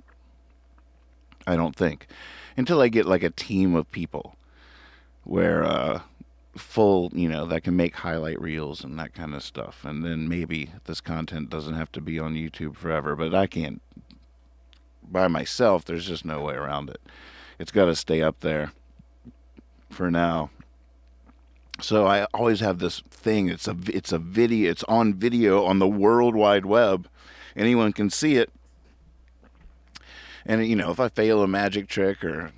I don't think, until I get like a team of people where full, that can make highlight reels and that kind of stuff. And then maybe this content doesn't have to be on YouTube forever, but I can't, by myself, there's just no way around it. It's got to stay up there for now. So I always have this thing. It's a video. It's on video on the World Wide Web. Anyone can see it. And if I fail a magic trick or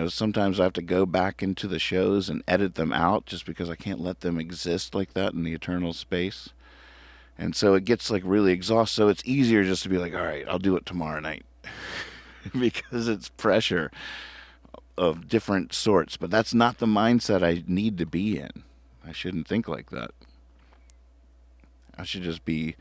sometimes I have to go back into the shows and edit them out just because I can't let them exist like that in the eternal space. And so it gets like really exhausted. So it's easier just to be like, all right, I'll do it tomorrow night because it's pressure of different sorts. But that's not the mindset I need to be in. I shouldn't think like that. I should just be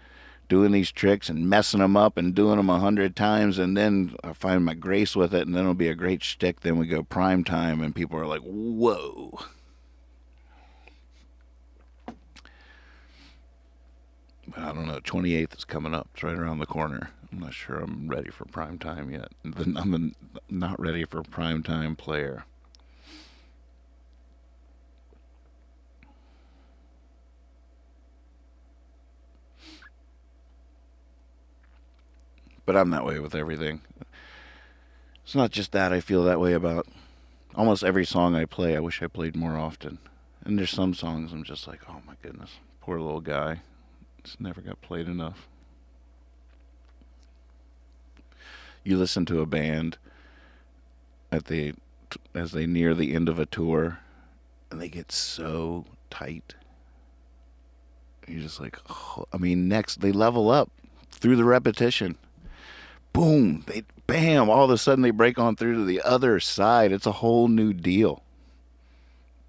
doing these tricks and messing them up and doing them 100 times, and then I find my grace with it, and then it'll be a great shtick. Then we go prime time, and people are like, whoa. But I don't know, 28th is coming up. It's right around the corner. I'm not sure I'm ready for prime time yet. I'm not ready for prime time player. But I'm that way with everything. It's not just that I feel that way about almost every song I play. I wish I played more often. And there's some songs I'm just like, oh my goodness, poor little guy. It's never got played enough. You listen to a band as they near the end of a tour, and they get so tight. You're just like, oh. I mean, next they level up through the repetition. Boom, bam, all of a sudden they break on through to the other side. It's a whole new deal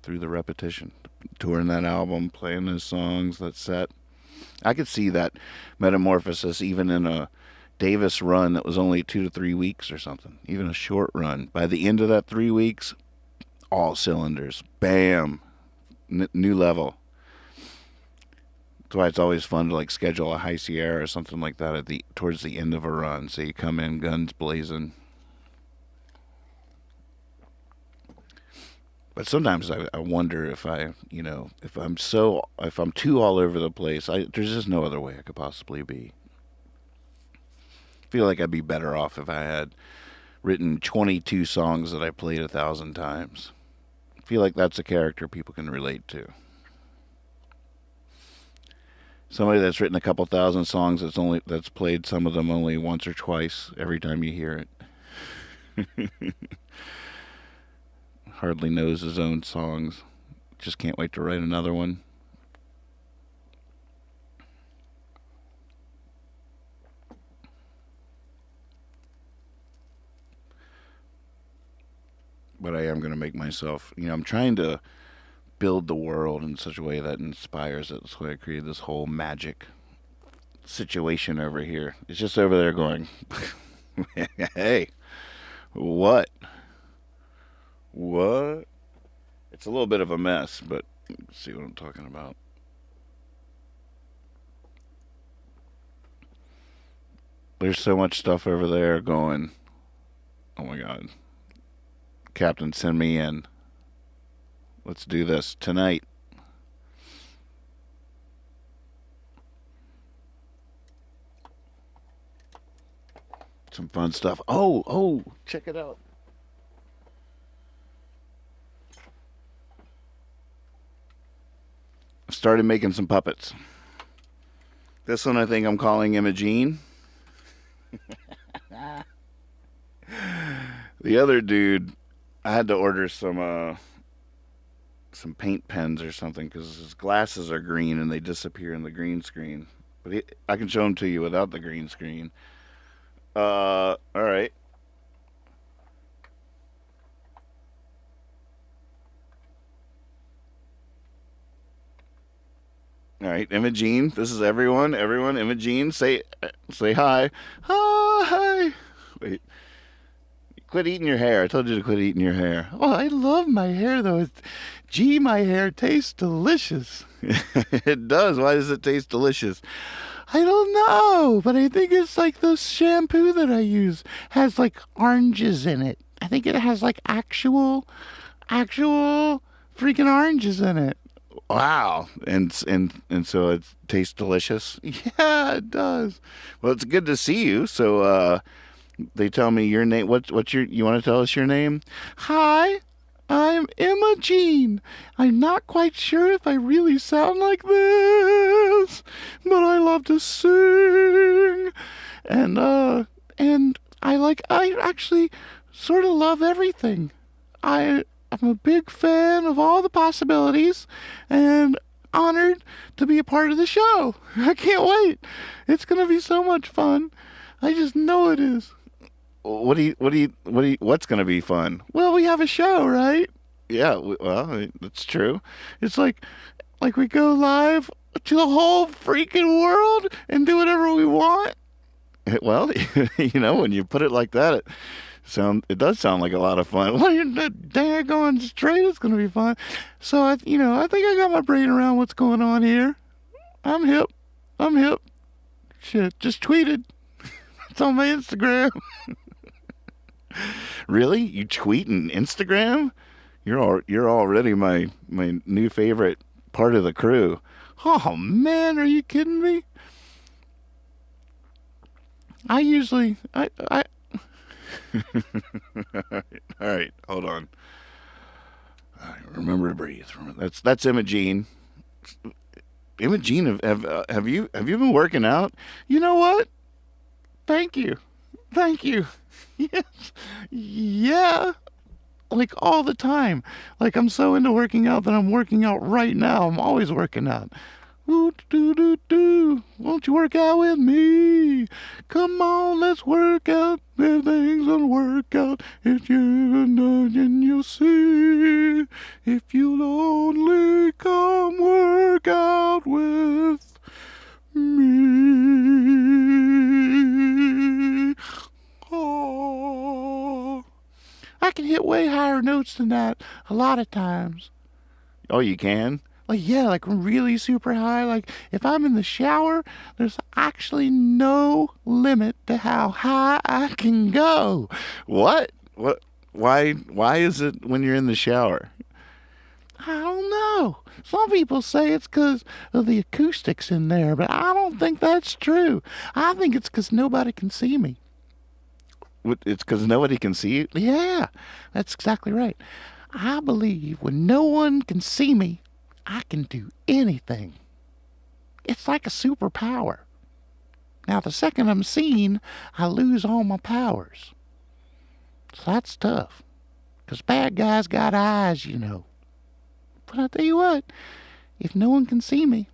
through the repetition. Touring that album, playing those songs, that set. I could see that metamorphosis even in a Davis run that was only 2 to 3 weeks or something, even a short run. By the end of that 3 weeks, all cylinders, bam, new level. That's why it's always fun to like schedule a High Sierra or something like that towards the end of a run, so you come in guns blazing. But sometimes I wonder if if I'm too all over the place, there's just no other way I could possibly be. I feel like I'd be better off if I had written 22 songs that I played 1,000 times. I feel like that's a character people can relate to. Somebody that's written a couple thousand songs that's played some of them only once or twice every time you hear it. Hardly knows his own songs. Just can't wait to write another one. But I am going to make myself, I'm trying to build the world in such a way that inspires it. That's why I created this whole magic situation over here. It's just over there going, hey, what? It's a little bit of a mess, but let's see what I'm talking about. There's so much stuff over there going, oh my God. Captain, send me in. Let's do this tonight. Some fun stuff. Oh, check it out. I started making some puppets. This one I think I'm calling Imogene. The other dude, I had to order some paint pens or something because his glasses are green and they disappear in the green screen. But I can show them to you without the green screen. All right. All right, Imogene. This is everyone. Imogene, say hi. Hi. Wait. Quit eating your hair. I told you to quit eating your hair. Oh, I love my hair, though. Gee, my hair tastes delicious. It does. Why does it taste delicious? I don't know, but I think it's like the shampoo that I use has like oranges in it. I think it has like actual freaking oranges in it. Wow. And so it tastes delicious? Yeah, it does. Well, it's good to see you. So, they tell me your name. You want to tell us your name? Hi, I'm Imogene. I'm not quite sure if I really sound like this, but I love to sing. And I actually sort of love everything. I'm a big fan of all the possibilities and honored to be a part of the show. I can't wait. It's going to be so much fun. I just know it is. What's going to be fun? Well, we have a show, right? Yeah, well, that's true. It's like we go live to the whole freaking world and do whatever we want. Well, when you put it like that, it does sound like a lot of fun. Well, you're daggone straight. It's going to be fun. So I think I got my brain around what's going on here. I'm hip. Shit, just tweeted. It's on my Instagram. Really? You tweet and Instagram? You're already my new favorite part of the crew. Oh man, are you kidding me? I usually All right, hold on. Remember to breathe. That's Imogene. Imogene, have you been working out? You know what? Thank you. Yes. Yeah. Like all the time. Like I'm so into working out that I'm working out right now. I'm always working out. Won't you work out with me? Come on, let's work out. Everything's gonna work out. If you'll see. If you'll only come work out with me. Oh. I can hit way higher notes than that a lot of times. Oh, you can? Like, yeah, like really super high. Like, if I'm in the shower, there's actually no limit to how high I can go. What? Why is it when you're in the shower? I don't know. Some people say it's because of the acoustics in there, but I don't think that's true. I think it's because nobody can see me. It's because nobody can see you? Yeah, that's exactly right. I believe when no one can see me, I can do anything. It's like a superpower. Now, the second I'm seen, I lose all my powers. So that's tough. Because bad guys got eyes, But I tell you what, if no one can see me,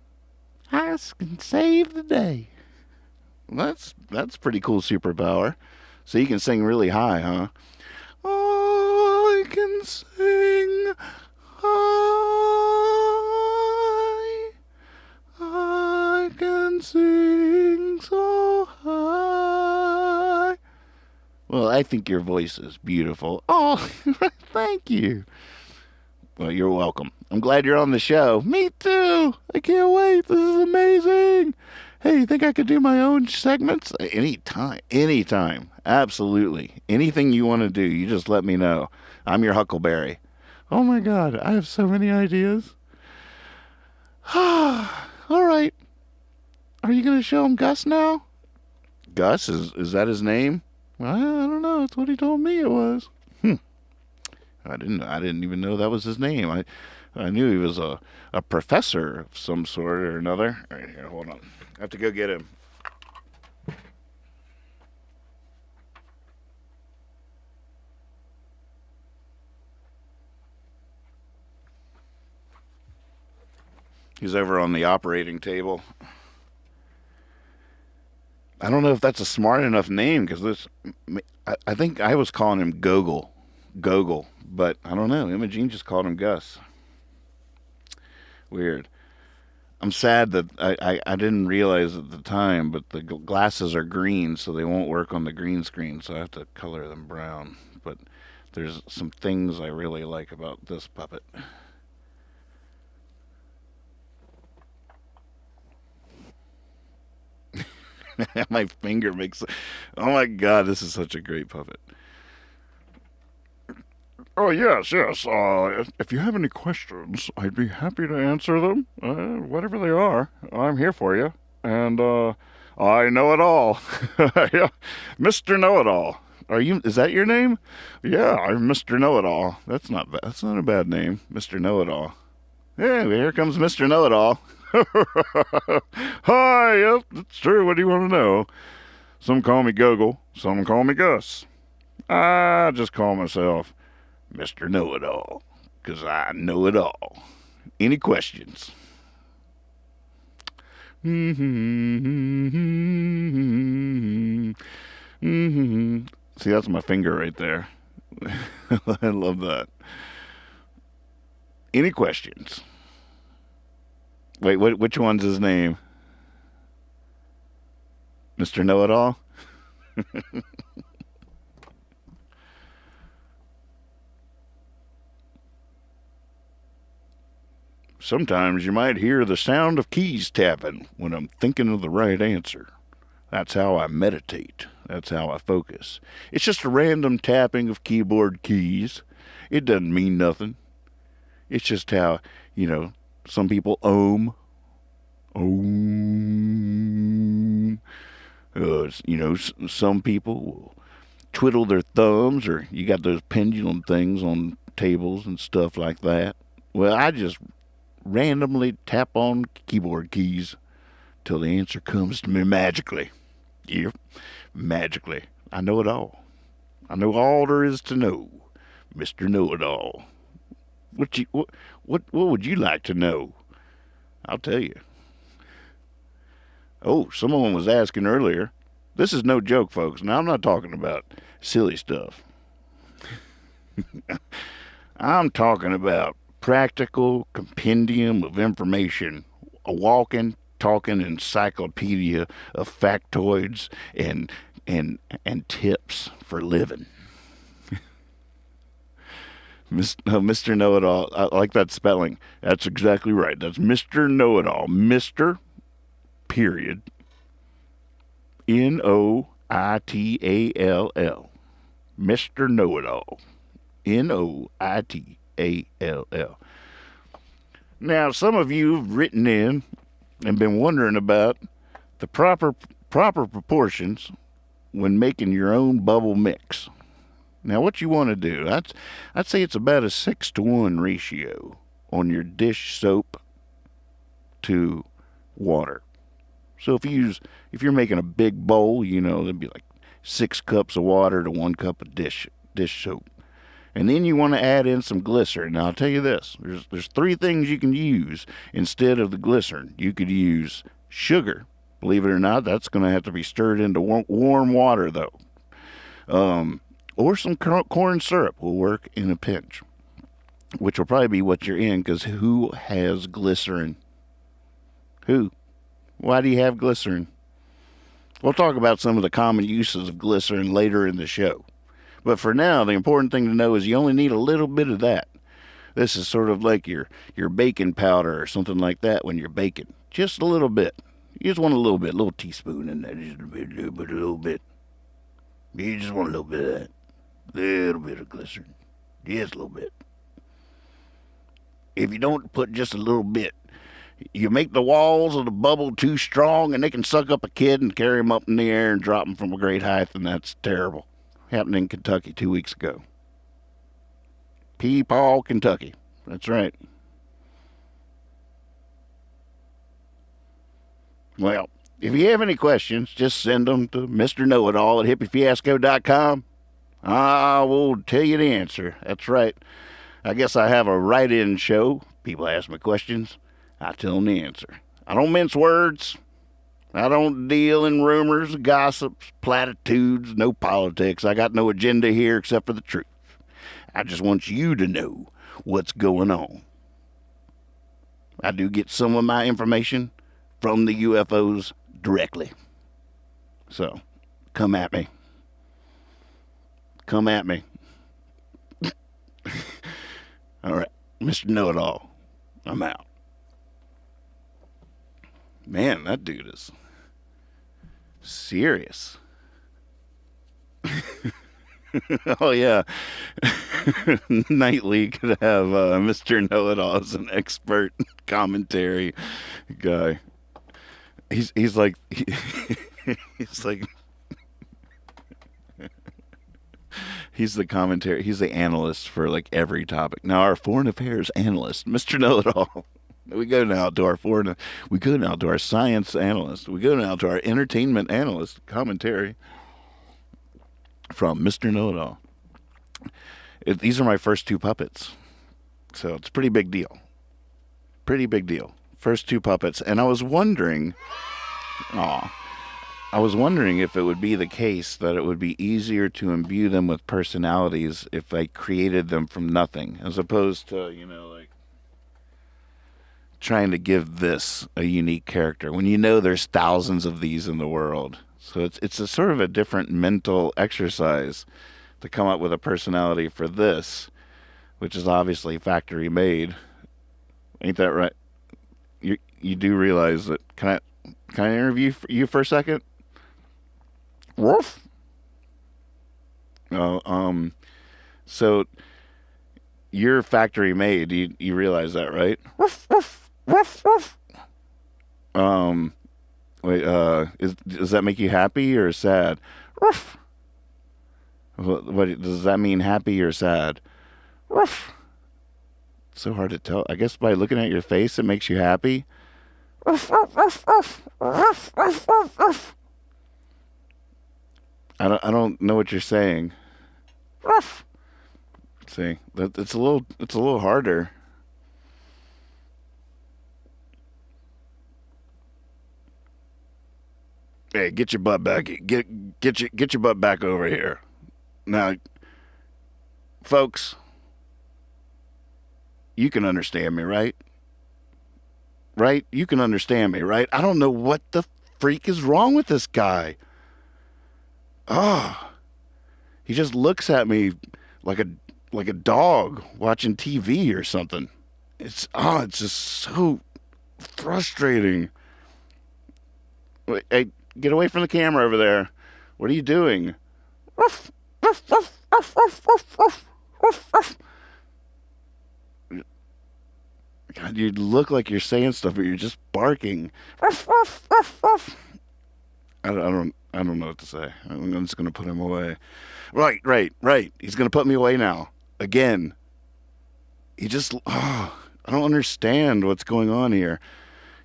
I can save the day. That's pretty cool superpower. So you can sing really high, huh? I can sing high. I can sing so high. Well, I think your voice is beautiful. Oh, thank you. Well, you're welcome. I'm glad you're on the show. Me too. I can't wait. This is amazing. Hey, you think I could do my own segments? Anytime. Absolutely. Anything you want to do, you just let me know. I'm your Huckleberry. Oh my God, I have so many ideas. All right. Are you going to show him Gus now? Gus? Is that his name? Well, I don't know. That's what he told me it was. I didn't even know that was his name. I knew he was a professor of some sort or another. All right, here, hold on. I have to go get him. He's over on the operating table. I don't know if that's a smart enough name because I think I was calling him Gogol, but I don't know. Imogene just called him Gus. Weird. I'm sad that I didn't realize at the time, but the glasses are green, so they won't work on the green screen, so I have to color them brown. But there's some things I really like about this puppet. My finger makes... Oh my God, this is such a great puppet. Oh, yes. If you have any questions, I'd be happy to answer them. Whatever they are, I'm here for you. And, I know it all. Yeah. Mr. Know-It-All. Is that your name? Yeah, I'm Mr. Know-It-All. That's not bad. That's not a bad name, Mr. Know-It-All. Yeah, here comes Mr. Know-It-All. Hi, yep, that's true. What do you want to know? Some call me Gogol, some call me Gus. I just call myself Mr. Know-It-All, because I know it all. Any questions? See, that's my finger right there. I love that. Any questions? Wait, which one's his name? Mr. Know-It-All? Sometimes you might hear the sound of keys tapping when I'm thinking of the right answer. That's how I meditate. That's how I focus. It's just a random tapping of keyboard keys. It doesn't mean nothing. It's just how, some people ohm. Some people will twiddle their thumbs, or you got those pendulum things on tables and stuff like that. Well, I just randomly tap on keyboard keys till the answer comes to me magically. Yeah, magically. I know it all. I know all there is to know, Mr. Know-It-All. What would you like to know? I'll tell you. Oh, someone was asking earlier. This is no joke, folks. Now, I'm not talking about silly stuff. I'm talking about practical compendium of information, a walking, talking encyclopedia of factoids and tips for living. Mr. Know-It-All. I like that spelling. That's exactly right. That's Mr. Know-It-All. Mr. Period. Noitall. Mr. Know-It-All. Noitall. Now, some of you have written in and been wondering about the proper proportions when making your own bubble mix. Now, what you want to do, I'd say it's about a 6-to-1 ratio on your dish soap to water. So if you're making a big bowl, there'd be like 6 cups of water to 1 cup of dish soap. And then you want to add in some glycerin. Now, I'll tell you this. There's 3 things you can use instead of the glycerin. You could use sugar. Believe it or not, that's going to have to be stirred into warm water, though. Or some corn syrup will work in a pinch, which will probably be what you're in, because who has glycerin? Who? Why do you have glycerin? We'll talk about some of the common uses of glycerin later in the show. But for now, the important thing to know is you only need a little bit of that. This is sort of like your baking powder or something like that when you're baking. Just a little bit. You just want a little bit, a little teaspoon in there. Just a little bit. You just want a little bit of that. Little bit of glycerin. Just a little bit. If you don't put just a little bit, you make the walls of the bubble too strong and they can suck up a kid and carry him up in the air and drop him from a great height, and that's terrible. Happened in Kentucky 2 weeks ago. Peepaw, Kentucky. That's right. Well, if you have any questions, just send them to Mr. Know-It-All at hippiefiasco.com. I will tell you the answer. That's right. I guess I have a write-in show. People ask me questions. I tell them the answer. I don't mince words. I don't deal in rumors, gossips, platitudes, no politics. I got no agenda here except for the truth. I just want you to know what's going on. I do get some of my information from the UFOs directly. So, come at me. Come at me. All right, Mr. Know-It-All, I'm out. Man, that dude is serious. Oh, yeah. Nightly could have Mr. Know-It-All as an expert commentary guy. He's like... he's like... He's the commentary. He's the analyst for like every topic. Now, our foreign affairs analyst, Mr. Know-It-All. We go now to our science analyst. We go now to our entertainment analyst commentary from Mr. Know-It-All. These are my first 2 puppets. So it's a pretty big deal. Pretty big deal. First 2 puppets. And I was wondering, if it would be the case that it would be easier to imbue them with personalities if I created them from nothing, as opposed to, like trying to give this a unique character when there's thousands of these in the world. So it's a sort of a different mental exercise to come up with a personality for this, which is obviously factory made. Ain't that right? You do realize that? Can I interview you for a second? Woof. Oh, so you're factory made. You realize that, right? Woof, woof, woof, woof. Wait, does that make you happy or sad? Woof. What does that mean, happy or sad? Woof. It's so hard to tell. I guess by looking at your face, it makes you happy. Woof, woof, woof, woof. Woof, woof, woof, woof. I don't know what you're saying. Woof. See, it's a little harder. Hey, get your butt back. Get your butt back over here. Now, folks, you can understand me, right? Right? You can understand me, right? I don't know what the freak is wrong with this guy. He just looks at me like a dog watching TV or something. It's just so frustrating. Wait, hey, get away from the camera over there. What are you doing? God, you look like you're saying stuff, but you're just barking. I don't know what to say. I'm just going to put him away. Right. He's going to put me away now. Again. I don't understand what's going on here.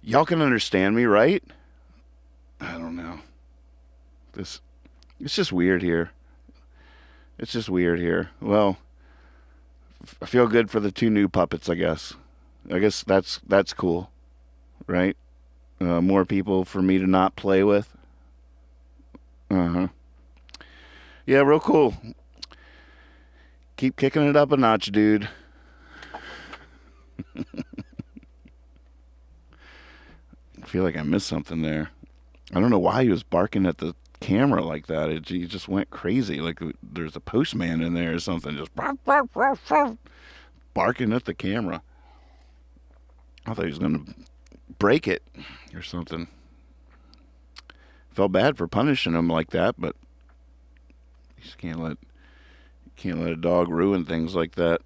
Y'all can understand me, right? I don't know. It's just weird here. Well, I feel good for the 2 new puppets, I guess. I guess that's cool, right? More people for me to not play with. Yeah, real cool. Keep kicking it up a notch, dude. I feel like I missed something there. I don't know why he was barking at the camera like that. He just went crazy. Like there's a postman in there or something. Just barking at the camera. I thought he was going to break it or something. Felt bad for punishing him like that, but you just can't let a dog ruin things like that.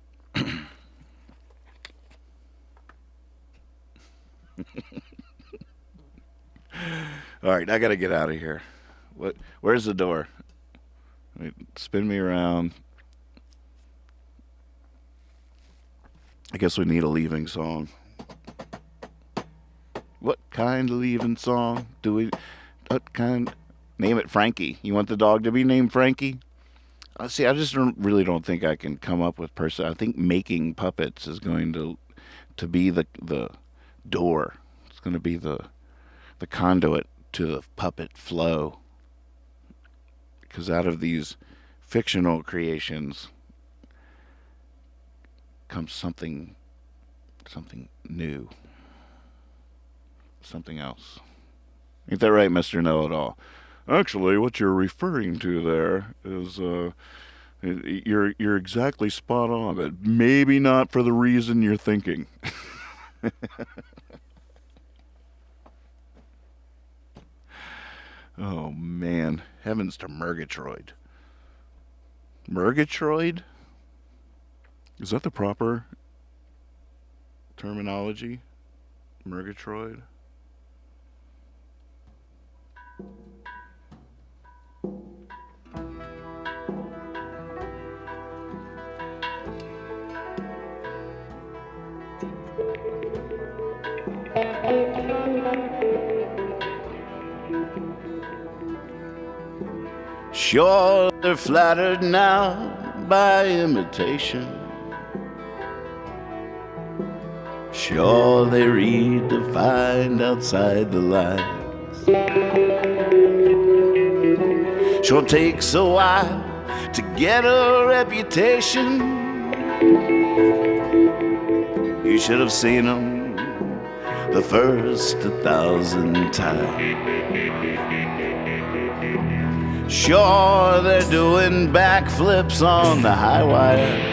All right, I got to get out of here. Where's the door? Wait, spin me around. I guess we need a leaving song. What kind of leaving song do we... What kind... Name it Frankie. You want the dog to be named Frankie? See, I just really don't think I can come up with I think making puppets is going to be the door. It's going to be the conduit to the puppet flow. Because out of these fictional creations comes something new. Something else. Ain't that right, Mr. Know-It-All? Actually, what you're referring to there is, you're exactly spot on, but maybe not for the reason you're thinking. Oh, man. Heavens to Murgatroyd. Murgatroyd? Is that the proper terminology? Murgatroyd? Sure, they're flattered now by imitation. Sure, they read to find outside the lines. Sure takes a while to get a reputation. You should have seen them the first 1,000 times. Sure, they're doing backflips on the high wire.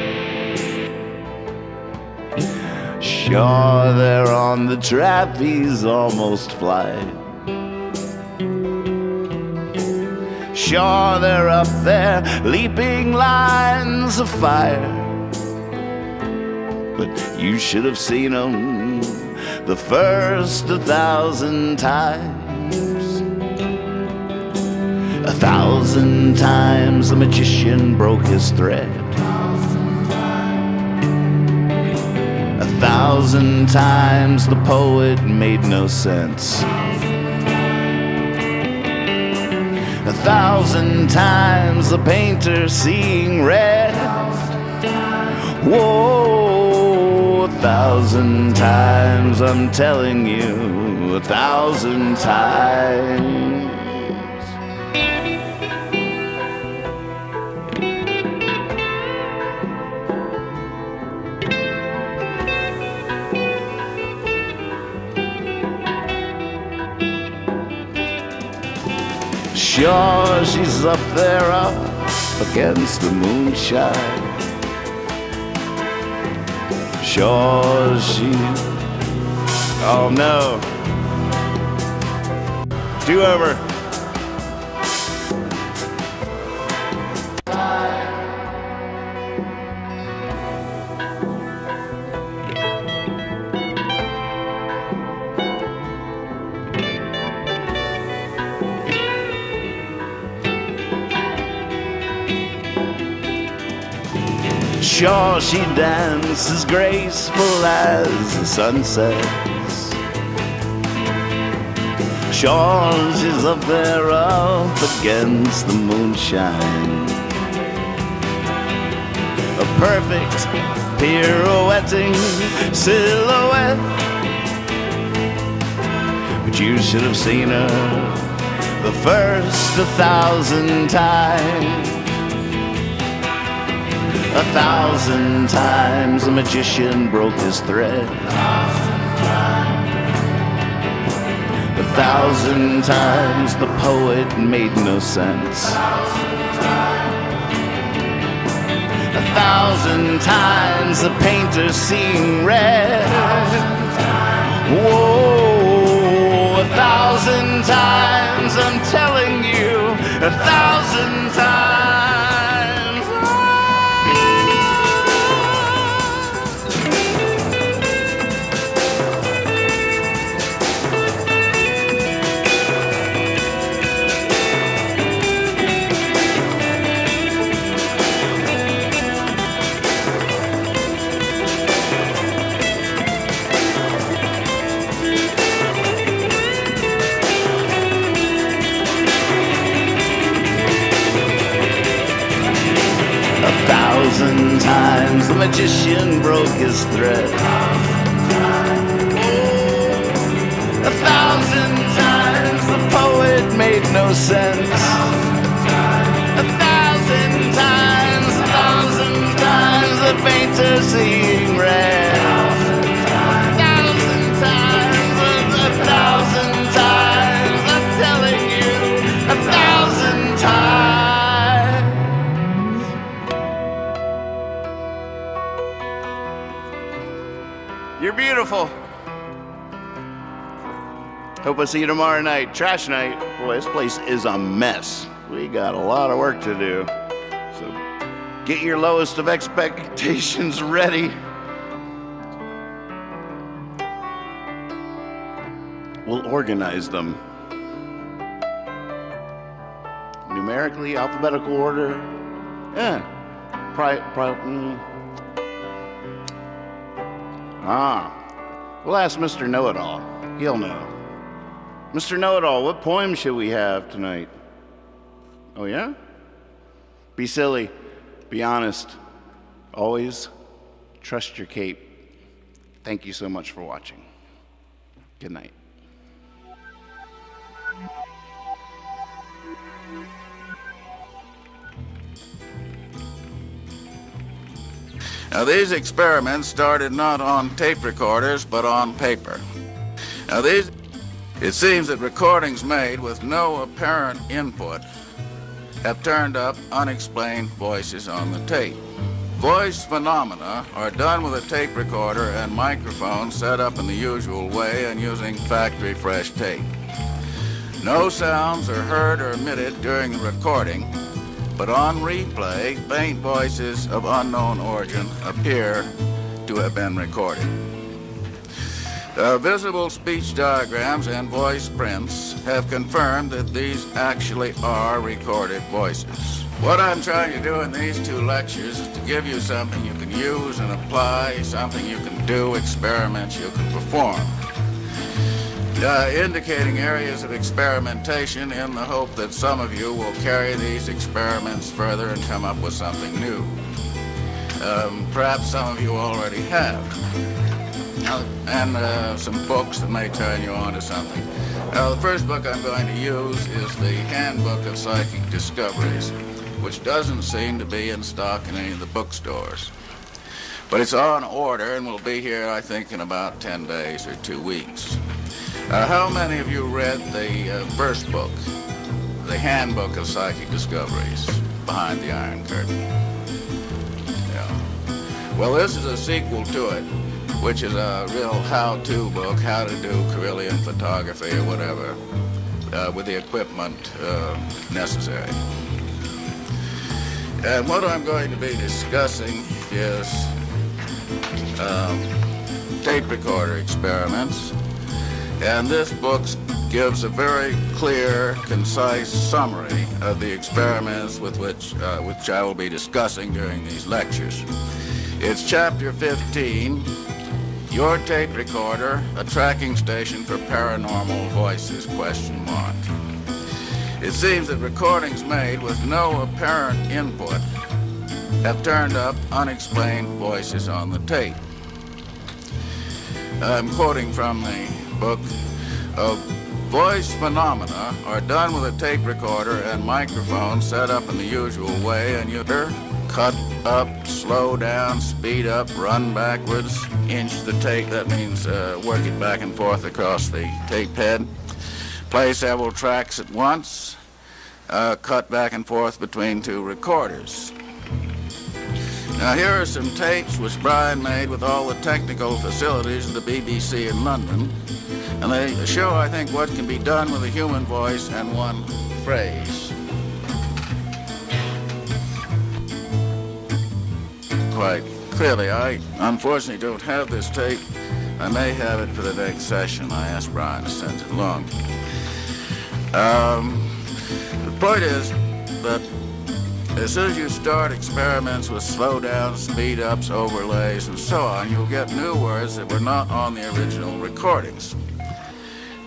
Sure, they're on the trapeze, almost flying. Sure, they're up there leaping lines of fire. But you should have seen them the first 1,000 times. 1,000 times the magician broke his thread. 1,000 times the poet made no sense. 1,000 times the painter seeing red. Whoa, 1,000 times, I'm telling you, 1,000 times. Sure, she's up there up against the moonshine. Sure, she... Oh no. Do over. Sure, she dances graceful as the sun sets. Sure, she's up there up against the moonshine. A perfect pirouetting silhouette. But you should have seen her the first 1,000 times. 1,000 times the magician broke his thread. 1,000 times the poet made no sense. 1,000 times the painter seeing red. Whoa, 1,000 times, I'm telling you, 1,000 times. Times the magician broke his thread. 1,000 times the poet made no sense. 1,000 times, 1,000 times the painter seeing red. 1,000 times, 1,000 times, I'm telling you, 1,000 times. You're beautiful. Hope I see you tomorrow night. Trash night. Boy, this place is a mess. We got a lot of work to do. So get your lowest of expectations ready. We'll organize them. Numerically, alphabetical order. Yeah. We'll ask Mr. Know-It-All. He'll know. Mr. Know-It-All, what poem should we have tonight? Oh, yeah? Be silly. Be honest. Always trust your cape. Thank you so much for watching. Good night. Now, these experiments started not on tape recorders, but on paper. Now, it seems that recordings made with no apparent input have turned up unexplained voices on the tape. Voice phenomena are done with a tape recorder and microphone set up in the usual way and using factory-fresh tape. No sounds are heard or emitted during the recording, but on replay, faint voices of unknown origin appear to have been recorded. Visible speech diagrams and voice prints have confirmed that these actually are recorded voices. What I'm trying to do in these 2 lectures is to give you something you can use and apply, something you can do, experiments you can perform. Indicating areas of experimentation in the hope that some of you will carry these experiments further and come up with something new. Perhaps some of you already have. And some books that may turn you on to something. Now, the first book I'm going to use is the Handbook of Psychic Discoveries, which doesn't seem to be in stock in any of the bookstores. But it's on order and will be here, I think, in about 10 days or 2 weeks. How many of you read the first book, the Handbook of Psychic Discoveries, Behind the Iron Curtain? Yeah. Well, this is a sequel to it, which is a real how-to book, how to do Carillion photography or whatever, with the equipment necessary. And what I'm going to be discussing is tape recorder experiments. And this book gives a very clear, concise summary of the experiments with which I will be discussing during these lectures. It's chapter 15, Your Tape Recorder, a Tracking Station for Paranormal Voices, ? It seems that recordings made with no apparent input have turned up unexplained voices on the tape. I'm quoting from the book of voice phenomena are done with a tape recorder and microphone set up in the usual way, and you cut up, slow down, speed up, run backwards, inch the tape. That means work it back and forth across the tape head. Play several tracks at once, cut back and forth between 2 recorders. Now, here are some tapes which Brian made with all the technical facilities of the BBC in London, and they show, I think, what can be done with a human voice and one phrase. Quite clearly, I unfortunately don't have this tape. I may have it for the next session. I asked Brian to send it along. The point is that as soon as you start experiments with slowdowns, speed-ups, overlays, and so on, you'll get new words that were not on the original recordings.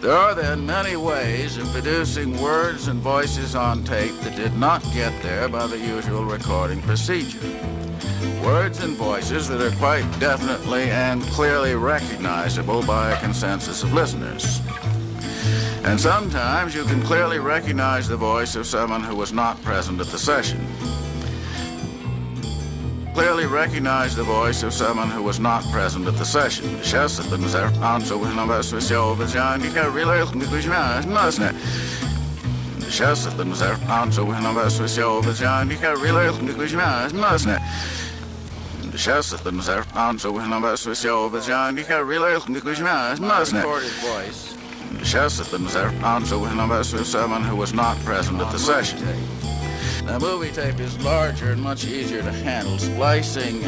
There are then many ways of producing words and voices on tape that did not get there by the usual recording procedure. Words and voices that are quite definitely and clearly recognizable by a consensus of listeners. And sometimes you can clearly recognize the voice of someone who was not present at the session. Clearly recognize the voice of someone who was not present at the session. Recorded voice. With someone who was not present at the session. Now, movie tape is larger and much easier to handle. Splicing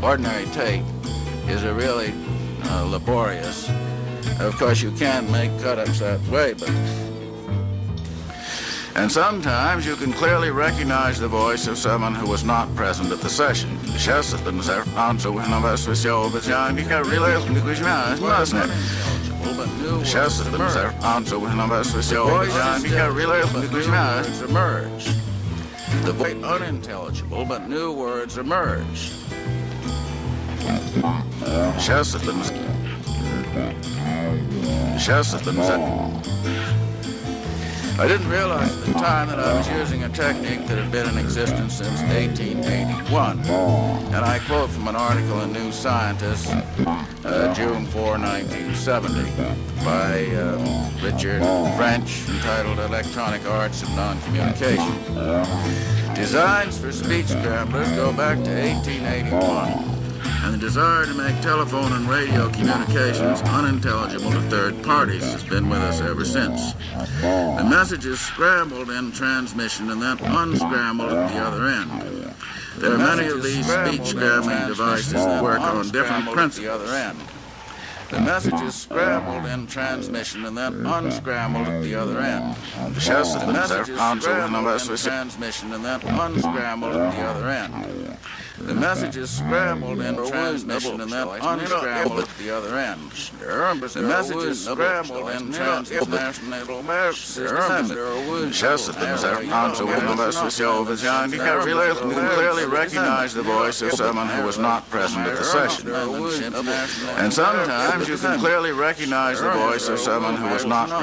ordinary tape is a really laborious. Of course, you can make cut-ups that way, but... And sometimes you can clearly recognize the voice of someone who was not present at the session. Emerge. The voice unintelligible, but new words emerged. Chesterton's. I didn't realize at the time that I was using a technique that had been in existence since 1881. And I quote from an article in New Scientist, June 4, 1970, by Richard French, entitled Electronic Arts of Non-Communication. Designs for speech scramblers go back to 1881. And the desire to make telephone and radio communications unintelligible to third parties has been with us ever since. The message is scrambled in transmission and then unscrambled at the other end. There are many of these speech scrambling devices that work on different principles. The message is scrambled in transmission and then unscrambled at the other end. The message is scrambled in transmission and then unscrambled at the other end. The message is scrambled in transmission and then unscrambled at the other end. The message is scrambled in transmission. You can clearly recognize the voice of someone who was not present at the session. And sometimes you can clearly recognize the voice of someone who was not present